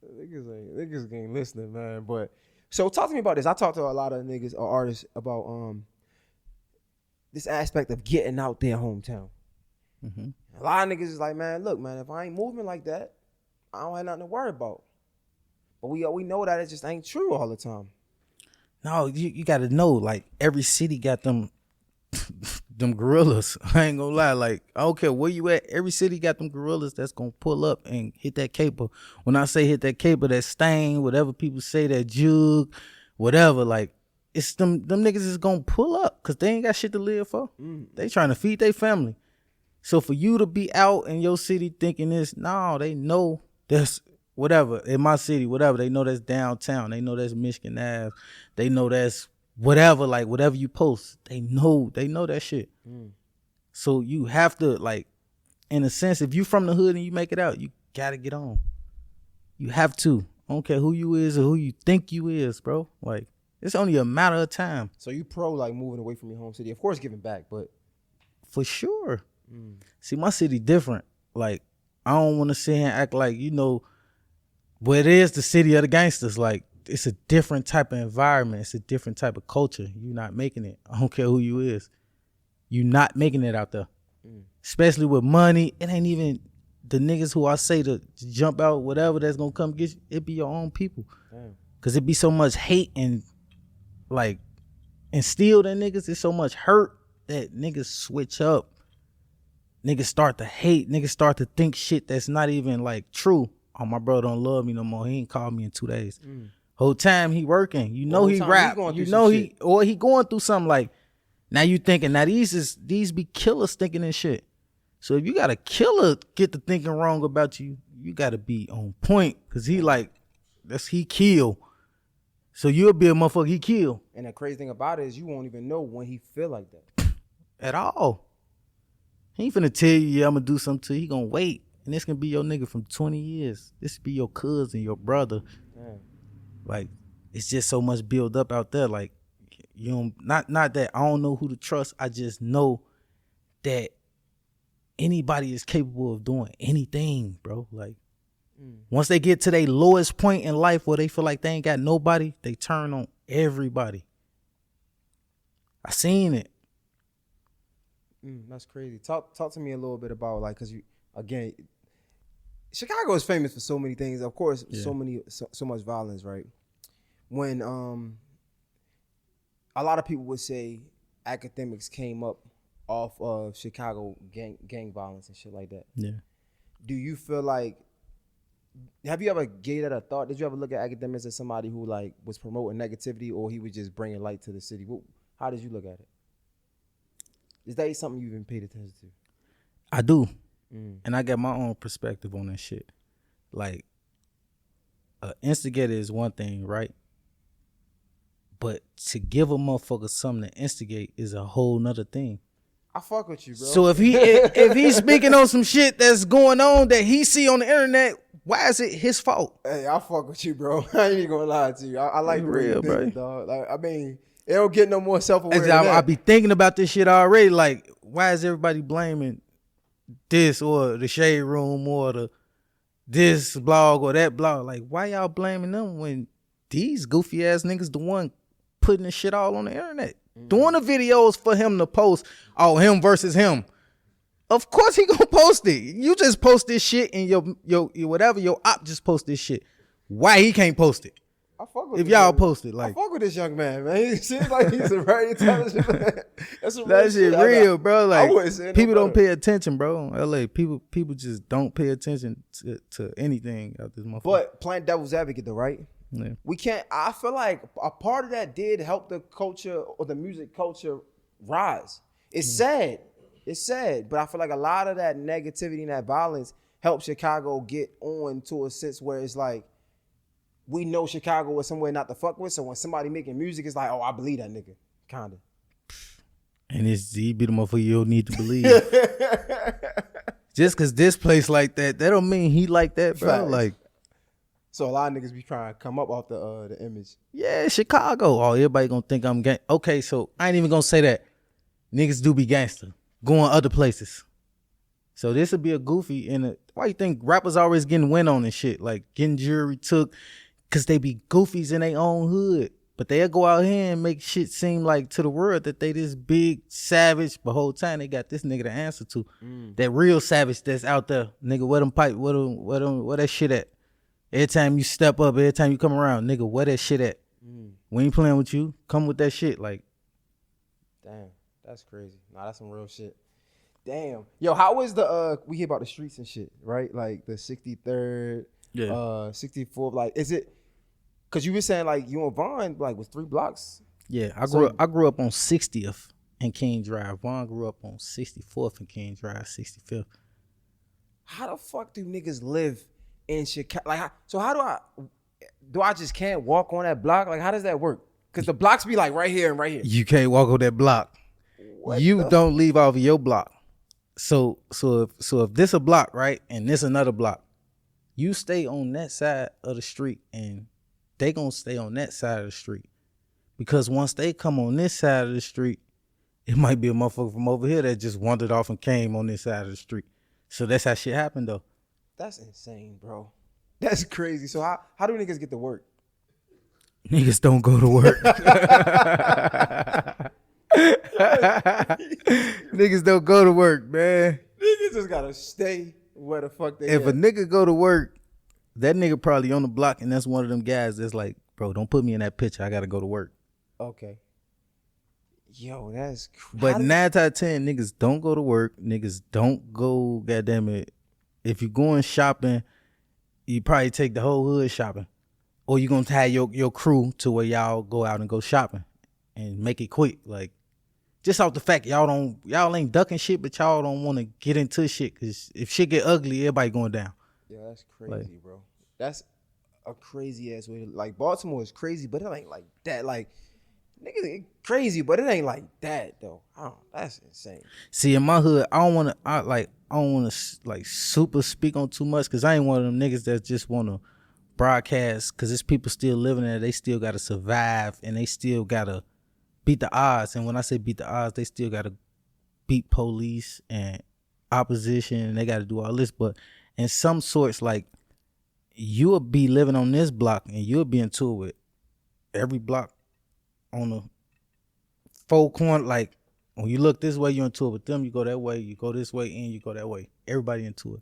niggas ain't listening, man. But so talk to me about this. I talk to a lot of niggas or artists about this aspect of getting out their hometown. A lot of niggas is like, man, look, man, if I ain't moving like that, I don't have nothing to worry about. But we know that it just ain't true all the time. No, you got to know, like every city got them gorillas. I ain't gonna lie. Like, I don't care where you at. Every city got them gorillas that's gonna pull up and hit that caper. When I say hit that caper, that stain, whatever people say, that jug, whatever, like, it's them niggas is gonna pull up because they ain't got shit to live for. They trying to feed their family. So for you to be out in your city thinking this, no, they know that's whatever. In my city, whatever, they know that's downtown. They know that's Michigan Ave. They know that's whatever, like whatever you post, they know that shit. So you have to, like, in a sense, if you from the hood and you make it out, you gotta get on. You have to. I don't care who you is or who you think you is, bro. Like, it's only a matter of time. So you pro like moving away from your home city, of course, giving back, but for sure. See, my city different. Like, I don't want to sit here and act like, you know, but it is the city of the gangsters. Like, it's a different type of environment. It's a different type of culture. You're not making it. I don't care who you is. You're not making it out there. Especially with money. It ain't even the niggas who I say to jump out, whatever that's going to come get you. It be your own people. Because it be so much hate and, like, instilled in niggas. It's so much hurt that niggas switch up. Niggas start to hate. Niggas start to think shit that's not even, like, true. Oh, my bro don't love me no more. He ain't called me in 2 days. Whole time he working. You know he rap. You know he going through something. Like, now you thinking, now these be killers thinking and shit. So if you got a killer get to thinking wrong about you, you got to be on point. Because he like, he kill. So you'll be a motherfucker he kill. And the crazy thing about it is you won't even know when he feel like that. At all. He ain't finna tell you, yeah, I'm going to do something to you. He going to wait. And this can be your nigga from 20 years. This be your cousin, your brother. Like, it's just so much build up out there. Like, you know, not that I don't know who to trust. I just know that anybody is capable of doing anything, bro. Like, once they get to their lowest point in life where they feel like they ain't got nobody, they turn on everybody. I seen it. That's crazy. Talk to me a little bit about, like, because you, again, Chicago is famous for so many things. Of course, so much violence, right? When a lot of people would say academics came up off of Chicago gang violence and shit like that. Yeah. Do you feel like, have you ever gave that a thought? Did you ever look at academics as somebody who, like, was promoting negativity, or he was just bringing light to the city? How did you look at it? Is that something you've been paid attention to? I do. And I got my own perspective on that shit. Like, instigator is one thing, right? But to give a motherfucker something to instigate is a whole nother thing. I fuck with you, bro. So if he's speaking on some shit that's going on that he see on the internet, why is it his fault? Hey, I fuck with you, bro. I ain't even gonna lie to you. I like the real, bro. Dog. Like, I mean, it don't get no more self-aware. I be thinking about this shit already. Like, why is everybody blaming this or the Shade Room or this blog or that blog? Like, why y'all blaming them when these goofy ass niggas the one putting this shit all on the internet? Doing the videos for him to post, him versus him. Of course he gonna post it. You just post this shit and your whatever, your op just post this shit. Why he can't post it? I fuck with if y'all post it, like, I fuck with this young man, man. He seems like he's a very intelligent man. That's some that shit real, bro. Like, people don't pay attention, bro. In LA, people just don't pay attention to anything out this motherfucker. But playing devil's advocate though, right? Yeah. We can't. I feel like a part of that did help the culture or the music culture rise. It's sad. It's sad, but I feel like a lot of that negativity and that violence helped Chicago get on to a sense where it's like, we know Chicago is somewhere not to fuck with, so when somebody making music, it's like, oh, I believe that nigga, kinda. And he be the motherfucker you don't need to believe. Just cause this place like that don't mean he like that, bro. Facts. Like, so a lot of niggas be trying to come up off the image. Yeah, Chicago. Oh, everybody gonna think I'm gang. Okay, so I ain't even gonna say that. Niggas do be gangster, going other places. So this would be a goofy why you think rappers always getting win on and shit, like getting jury took, cause they be goofies in their own hood. But they'll go out here and make shit seem like to the world that they this big savage, but whole time they got this nigga to answer to. That real savage that's out there. Nigga, where them pipe, where that shit at? Every time you step up, every time you come around, nigga, where that shit at? We ain't playing with you. Come with that shit. Like, damn, that's crazy. Nah, that's some real shit. Damn. Yo, how was we hear about the streets and shit, right? Like the 63rd, 64th. Like, is it, cause you were saying like you and Vaughn like was 3 blocks? Yeah, I grew up on 60th and King Drive. Vaughn grew up on 64th and King Drive, 65th. How the fuck do niggas live in Chicago? Like, so how do I just can't walk on that block? Like, how does that work? Cause the blocks be like right here and right here. You can't walk on that block. You don't leave off of your block. So if this a block, right, and this another block, you stay on that side of the street and they gonna stay on that side of the street. Because once they come on this side of the street, it might be a motherfucker from over here that just wandered off and came on this side of the street. So that's how shit happened though. That's insane, bro. That's crazy. So how do niggas get to work? Niggas don't go to work. Niggas don't go to work, man. Niggas just gotta stay where the fuck they If a nigga go to work, that nigga probably on the block and that's one of them guys that's like, bro, don't put me in that picture. I gotta go to work. Okay. Yo, that's crazy. But 9 out of 10 niggas don't go to work. Niggas don't go, goddamn it. If you going shopping, you probably take the whole hood shopping. Or you gonna tie your crew to where y'all go out and go shopping and make it quick. Like, just off the fact y'all ain't ducking shit, but y'all don't want to get into shit. Cause if shit get ugly, everybody going down. Yeah, that's crazy, bro. That's a crazy ass way. Like, Baltimore is crazy, but it ain't like that. Like, niggas it crazy, but it ain't like that though. That's insane. See, in my hood, I don't want to like super speak on too much, cause I ain't one of them niggas that just want to broadcast, because there's people still living there. They still got to survive, and they still got to beat the odds. And when I say beat the odds, they still got to beat police and opposition, and they got to do all this. But in some sorts, like, you'll be living on this block, and you'll be in tour with every block on the 4 corner. Like, when you look this way, you're in tour with them. You go that way. You go this way, and you go that way. Everybody in tour.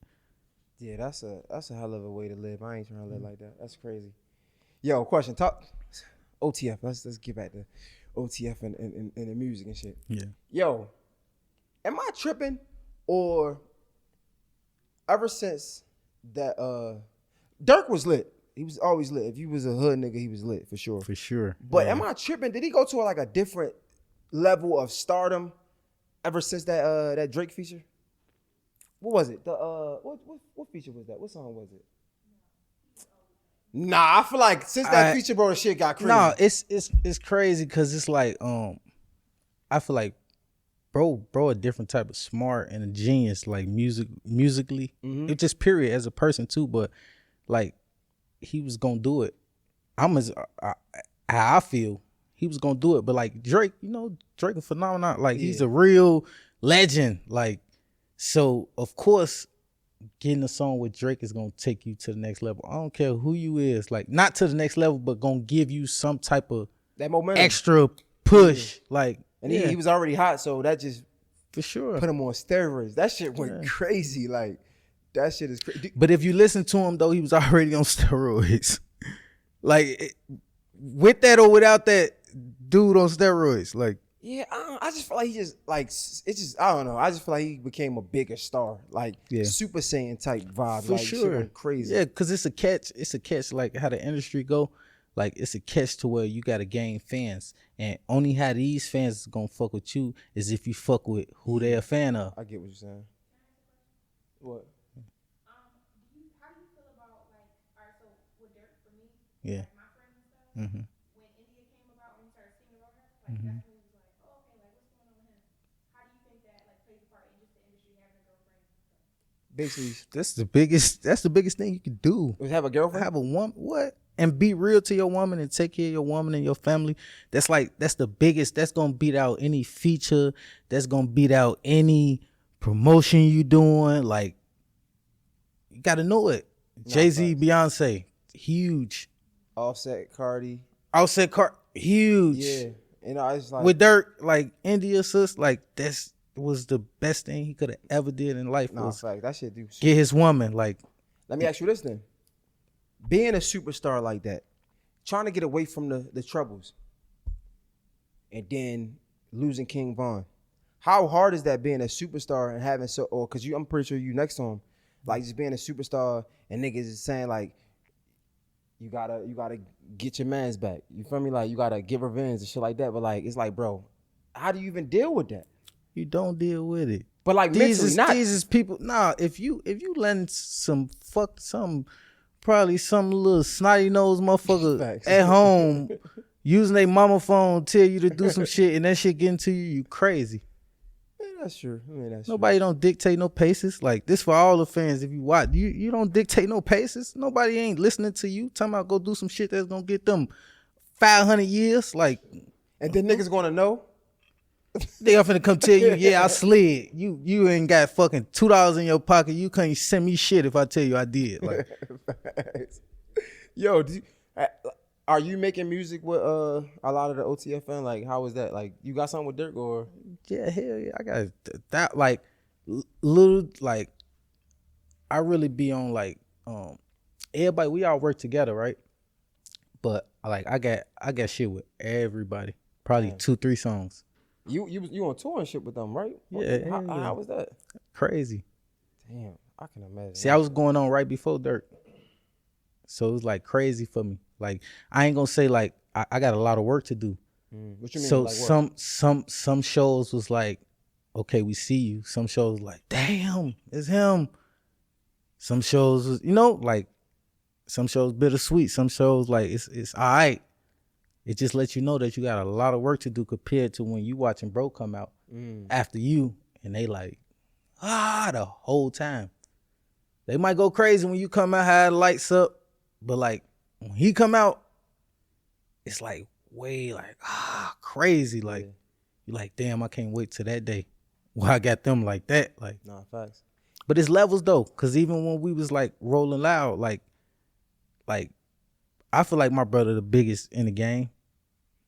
Yeah, that's a hell of a way to live. I ain't trying to live like that. That's crazy. Yo, question. Talk OTF. Let's get back to OTF and the music and shit. Yeah. Yo, am I tripping, or ever since that Durk was lit. He was always lit. If you was a hood nigga, he was lit for sure. For sure. But am I tripping? Did he go to like a different level of stardom ever since that Drake feature? What was it? The what feature was that? What song was it? Nah, I feel like since that feature, bro, the shit got crazy. No, it's crazy because it's like I feel like bro a different type of smart and a genius, like musically. Mm-hmm. It just period as a person too, but like he was gonna do it. How I feel he was gonna do it, but like Drake, Drake a phenomenon. Like he's a real legend. Like, so of course getting a song with Drake is gonna take you to the next level. I don't care who you is, like not to the next level, but gonna give you some type of that momentum, extra push. Like, and he was already hot, so that just for sure put him on steroids. That shit went crazy. Like that shit is crazy. But if you listen to him though, he was already on steroids. Like with that or without that, dude on steroids. Like, yeah, I just feel like he just like it's just I don't know. I just feel like he became a bigger star, like Super Saiyan type vibe. For like, sure, shit went crazy. Yeah, because it's a catch. It's a catch. Like how the industry go. Like it's a catch to where you gotta gain fans, and only how these fans is gonna fuck with you is if you fuck with who they a fan of. I get what you're saying. What? How do you feel about like, all right, so with Durk for me, Yeah. like my friends and stuff, Mm-hmm. when India came about, when we started singing about her, like that's when we was like, oh, okay, like what's going on with him? How do you think that like plays a part in just the industry having a girlfriend? Basically, That's the biggest thing you can do. have a girlfriend. Have a woman, what? And be real to your woman and take care of your woman and your family. That's the biggest. That's gonna beat out any feature. That's gonna beat out any promotion you doing. Like, you gotta know it. Jay-Z, Beyonce, huge. Offset, Cardi. Huge. Yeah, it's like with Durk, like India sis, like that's was the best thing he could have ever did in life. Was fact, that shit do. Get his woman. Like, let me ask you this then. Being a superstar like that, trying to get away from the troubles, and then losing King Von, how hard is that being a superstar and having because I'm pretty sure you next to him, like just being a superstar and niggas is saying like, you gotta get your mans back. You feel me? Like you gotta give revenge and shit like that. But like it's like, bro, how do you even deal with that? You don't deal with it. But like these mentally, is people. Nah, if you letting probably some little snotty nose motherfucker at home using their mama phone tell you to do some shit and that shit getting to you, you crazy. Yeah, that's true. Nobody don't dictate no paces. Like this for all the fans. If you watch, you don't dictate no paces. Nobody ain't listening to you. Talking about go do some shit that's gonna get them 500 years. Like, and then niggas gonna know. They are finna come tell you, yeah, I slid. You ain't got fucking $2 in your pocket. You can't send me shit if I tell you I did. Like, yo, are you making music with a lot of the OTFN? Like, how is that? Like, you got something with Durk or? Yeah, hell yeah, I got that. Like, little like, I really be on like, everybody. We all work together, right? But like, I got shit with everybody. Probably 2-3 songs. You on tour and shit with them, right? Yeah. How was that? Crazy. Damn, I can imagine. See, I was going on right before Durk, so it was like crazy for me. Like, I ain't gonna say like I got a lot of work to do. What you mean? So like some shows was like, okay, we see you. Some shows like, damn, it's him. Some shows was, like, some shows bittersweet. Some shows like it's all right. It just lets you know that you got a lot of work to do compared to when you watching bro come out after you and they like, the whole time. They might go crazy when you come out, have the lights up, but like when he come out, it's like way like crazy. Like you like, damn, I can't wait till that day. Well, I got them like that. Like Nah, facts. But it's levels though, cause even when we was like rolling loud, like I feel like my brother the biggest in the game.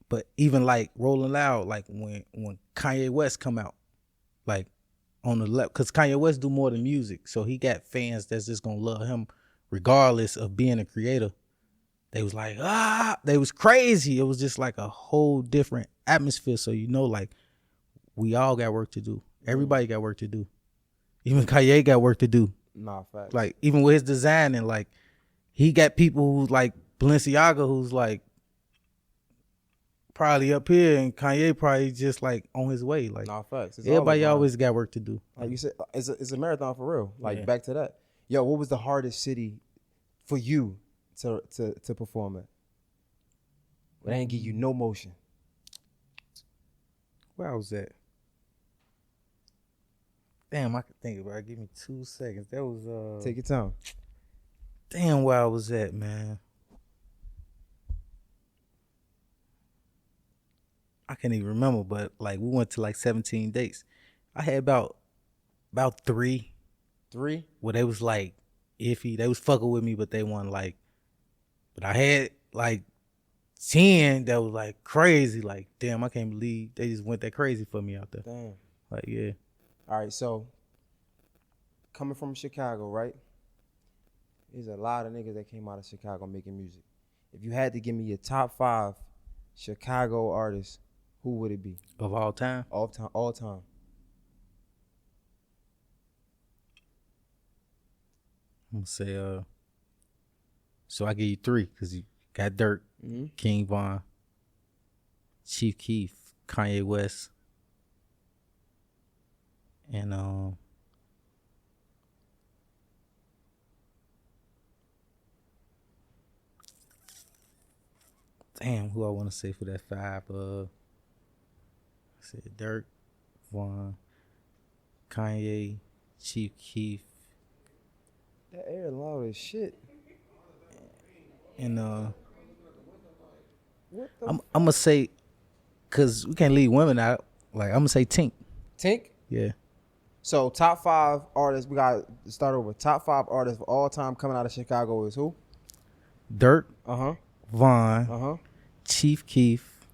But even like rolling loud, like when Kanye West come out, like on the left, cause Kanye West do more than music, so he got fans that's just gonna love him regardless of being a creator. They was like, they was crazy. It was just like a whole different atmosphere. So like we all got work to do. Everybody got work to do. Even Kanye got work to do. Nah, facts. Like even with his design and like he got people who's like Balenciaga who's like probably up here and Kanye probably just like on his way. Like nah, facts. everybody always got work to do. Like you said, it's a marathon for real. Like back to that. Yo, what was the hardest city for you to perform at? But they ain't give you no motion. Where I was at? Damn, I can think about it. Give me 2 seconds. That was Take your time. Damn, where I was at, man. I can't even remember, but like we went to like 17 dates. I had about 3. 3? Where they was like iffy. They was fucking with me, but they weren't like. But I had like 10 that was like crazy. Like, damn, I can't believe they just went that crazy for me out there. Damn. Like, yeah. All right, so coming from Chicago, right? There's a lot of niggas that came out of Chicago making music. If you had to give me your top 5 Chicago artists, who would it be? Of all time? All time. I'm gonna say so I give you 3 because you got Durk, King Von, Chief Keef, Kanye West, and damn, who I want to say for that 5? I said Durk, Von, Kanye, Chief Keef. That air loud as shit. And I'm gonna say, cause we can't leave women out. Like I'm gonna say Tink. Tink? Yeah. So top 5 artists, we got to start over. Top 5 artists of all time coming out of Chicago is who? Durk. Uh-huh. Von. Uh-huh. Chief Keef,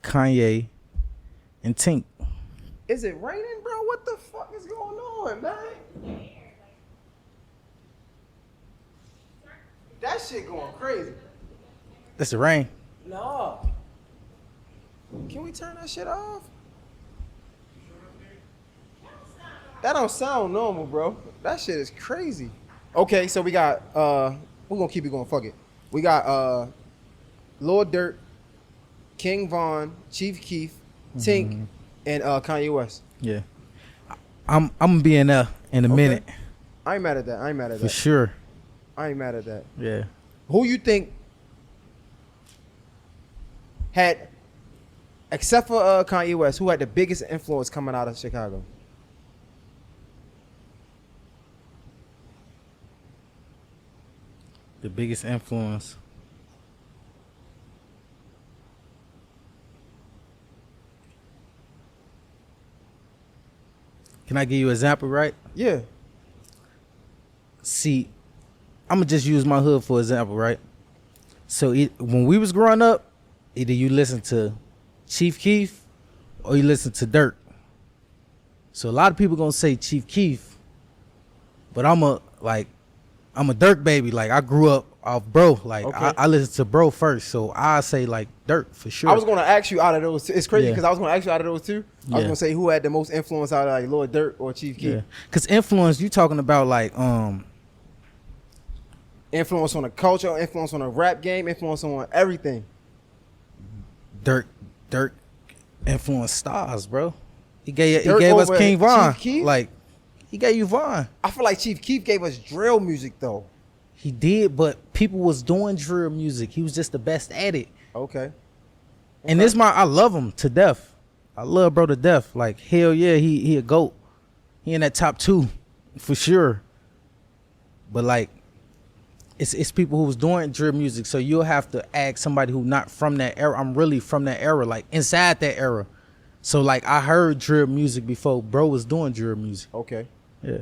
Kanye, and Tink. Is it raining, bro? What the fuck is going on, man? That shit going crazy. That's the rain. No. Can we turn that shit off? That don't sound normal, bro. That shit is crazy. Okay, so we got we're gonna keep it going. Fuck it. We got Lord Durk, King Von, Chief Keef, Tink, and Kanye West. Yeah. I'm gonna be in there in a minute. I ain't mad at that. For sure. I ain't mad at that. Yeah. Who you think had, except for Kanye West, who had the biggest influence coming out of Chicago? The biggest influence. Can I give you an example, right? Yeah. See, I'm gonna just use my hood for example, right? So when we was growing up, either you listen to Chief Keef or you listen to Durk. So a lot of people gonna say Chief Keef, but I'm a Durk baby. Like I grew up off Bro. Like Okay. I listened to Bro first, so I say like Durk for sure. I was gonna ask you out of those two. It's crazy Yeah. because I was gonna ask you out of those two. I was Yeah. gonna say who had the most influence out of like Lord Durk or Chief Keef. Yeah, cause influence you talking about like Influence on the culture, influence on the rap game, influence on everything. Durk influenced stars, bro. He gave Durk us over King Von. Chief Keef? Like he gave you Von. I feel like Chief Keef gave us drill music though. He did, but people was doing drill music. He was just the best at it. Okay. And I love him to death. I love Bro to death. Like hell yeah, he a GOAT. He in that top 2 for sure. But like it's people who was doing drill music. So you'll have to ask somebody who not from that era. I'm really from that era, like inside that era. So like I heard drill music before bro was doing drill music. Okay. Yeah.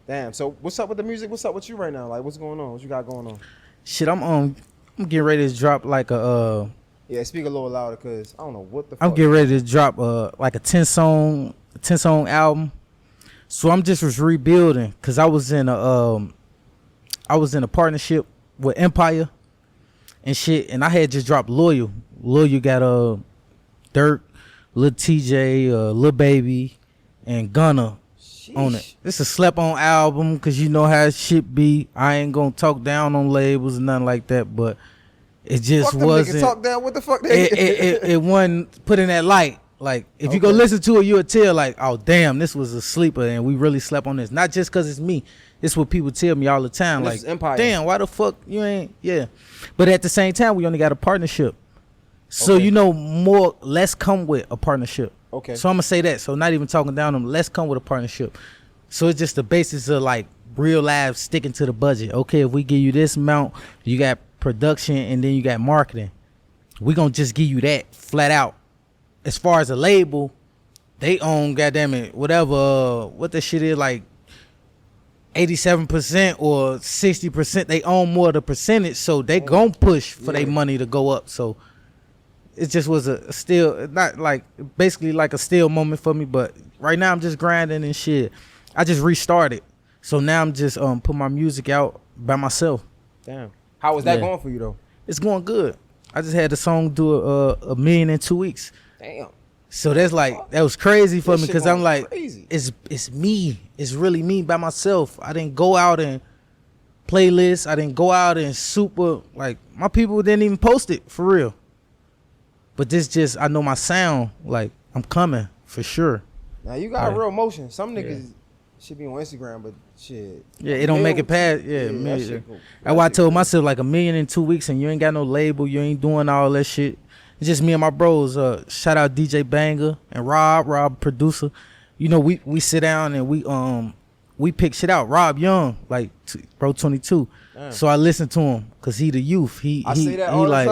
Damn. So what's up with the music? What's up with you right now? Like what's going on? What you got going on? Shit, I'm getting ready to drop like a Yeah, speak a little louder cause I don't know what the fuck. I'm getting ready to drop like a 10 song album. So I'm just was rebuilding cuz I was in a partnership with Empire and shit, and I had just dropped Loyal. Loyal got Durk, Lil TJ, Lil Baby, and Gunna on it. It's a slept on album because you know how shit be. I ain't gonna talk down on labels and nothing like that, but it just wasn't. Talk down. What the fuck? It wasn't put in that light. Like if you go listen to it, you'll tell like, oh damn, this was a sleeper, and we really slept on this. Not just because it's me. It's what people tell me all the time. Like, damn, why the fuck you ain't? Yeah, but at the same time, we only got a partnership. So you know, less come with a partnership. Okay. So I'm gonna say that. So not even talking down them, less come with a partnership. So it's just the basis of like real life sticking to the budget. Okay, if we give you this amount, you got production and then you got marketing. We gonna just give you that flat out. As far as a label, they own goddamn it, whatever what the shit is like 87% or 60%. They own more of the percentage, so they gonna push for their money to go up. So it just was a still not like basically like a still moment for me, but right now I'm just grinding and shit. I just restarted, so now I'm just put my music out by myself. Damn, how was that going for you though? It's going good. I just had the song do a million in 2 weeks. Damn. So that's like that was crazy for me because I'm like crazy. It's me. It's really me by myself. I didn't go out and playlists. I didn't go out and super like my people didn't even post it for real. But this just I know my sound. Like I'm coming for sure. Now you got real motion. Some niggas should be on Instagram, but shit. Yeah, it don't make it past. Yeah, that's why I told myself like a million in 2 weeks, and you ain't got no label. You ain't doing all that shit. It's just me and my bros. Shout out DJ Banger and Rob producer. You know we sit down and we pick shit out. Rob Young, like bro 22. Damn. So I listen to him cause he the youth. I say that all the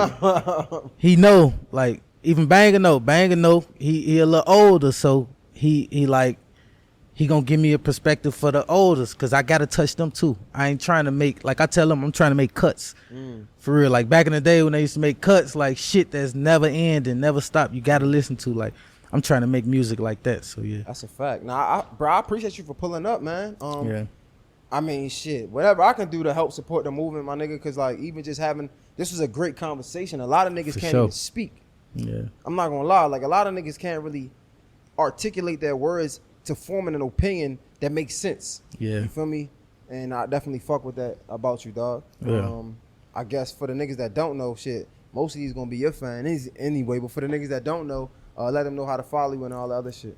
time. He know like even Banger know. He a little older, so he like he gonna give me a perspective for the oldest cause I gotta touch them too. I ain't trying to make like I tell them I'm trying to make cuts. For real, like back in the day when they used to make cuts, like shit that's never end and never stop. You gotta listen to like I'm trying to make music like that. So yeah, that's a fact. Now, I appreciate you for pulling up, man. I mean, shit, whatever I can do to help support the movement, my nigga. Cause like even just having this was a great conversation. A lot of niggas can't even speak. Yeah, I'm not gonna lie. Like a lot of niggas can't really articulate their words to forming an opinion that makes sense. Yeah, you feel me? And I definitely fuck with that about you, dog. Yeah. I guess for the niggas that don't know, shit, most of these gonna be your fans anyway. But for the niggas that don't know, let them know how to follow you and all the other shit.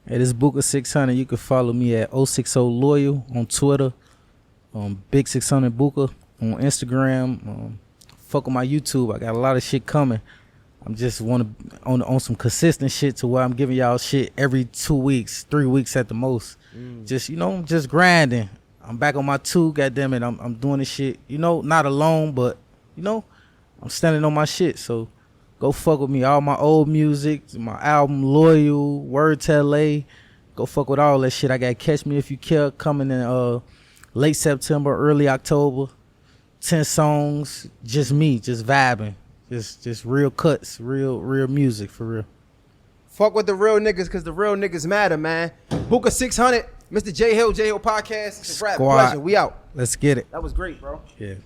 Hey, this is Booka 600. You can follow me at 060 Loyal on Twitter, Big 600 Booka on Instagram. Fuck with my YouTube. I got a lot of shit coming. I'm just want to on some consistent shit to where I'm giving y'all shit every 2 weeks, 3 weeks at the most. Just just grinding. I'm back on my 2, goddamn it. I'm doing this shit, not alone, but I'm standing on my shit. So go fuck with me. All my old music, my album Loyal, Word to LA. Go fuck with all that shit. I got Catch Me If You Care coming in late September, early October. 10 songs, just me, just vibing. Just real cuts, real music for real. Fuck with the real niggas because the real niggas matter, man. Booka 600. Mr. J Hill Podcast. It's a rap pleasure. We out. Let's get it. That was great, bro. Yeah.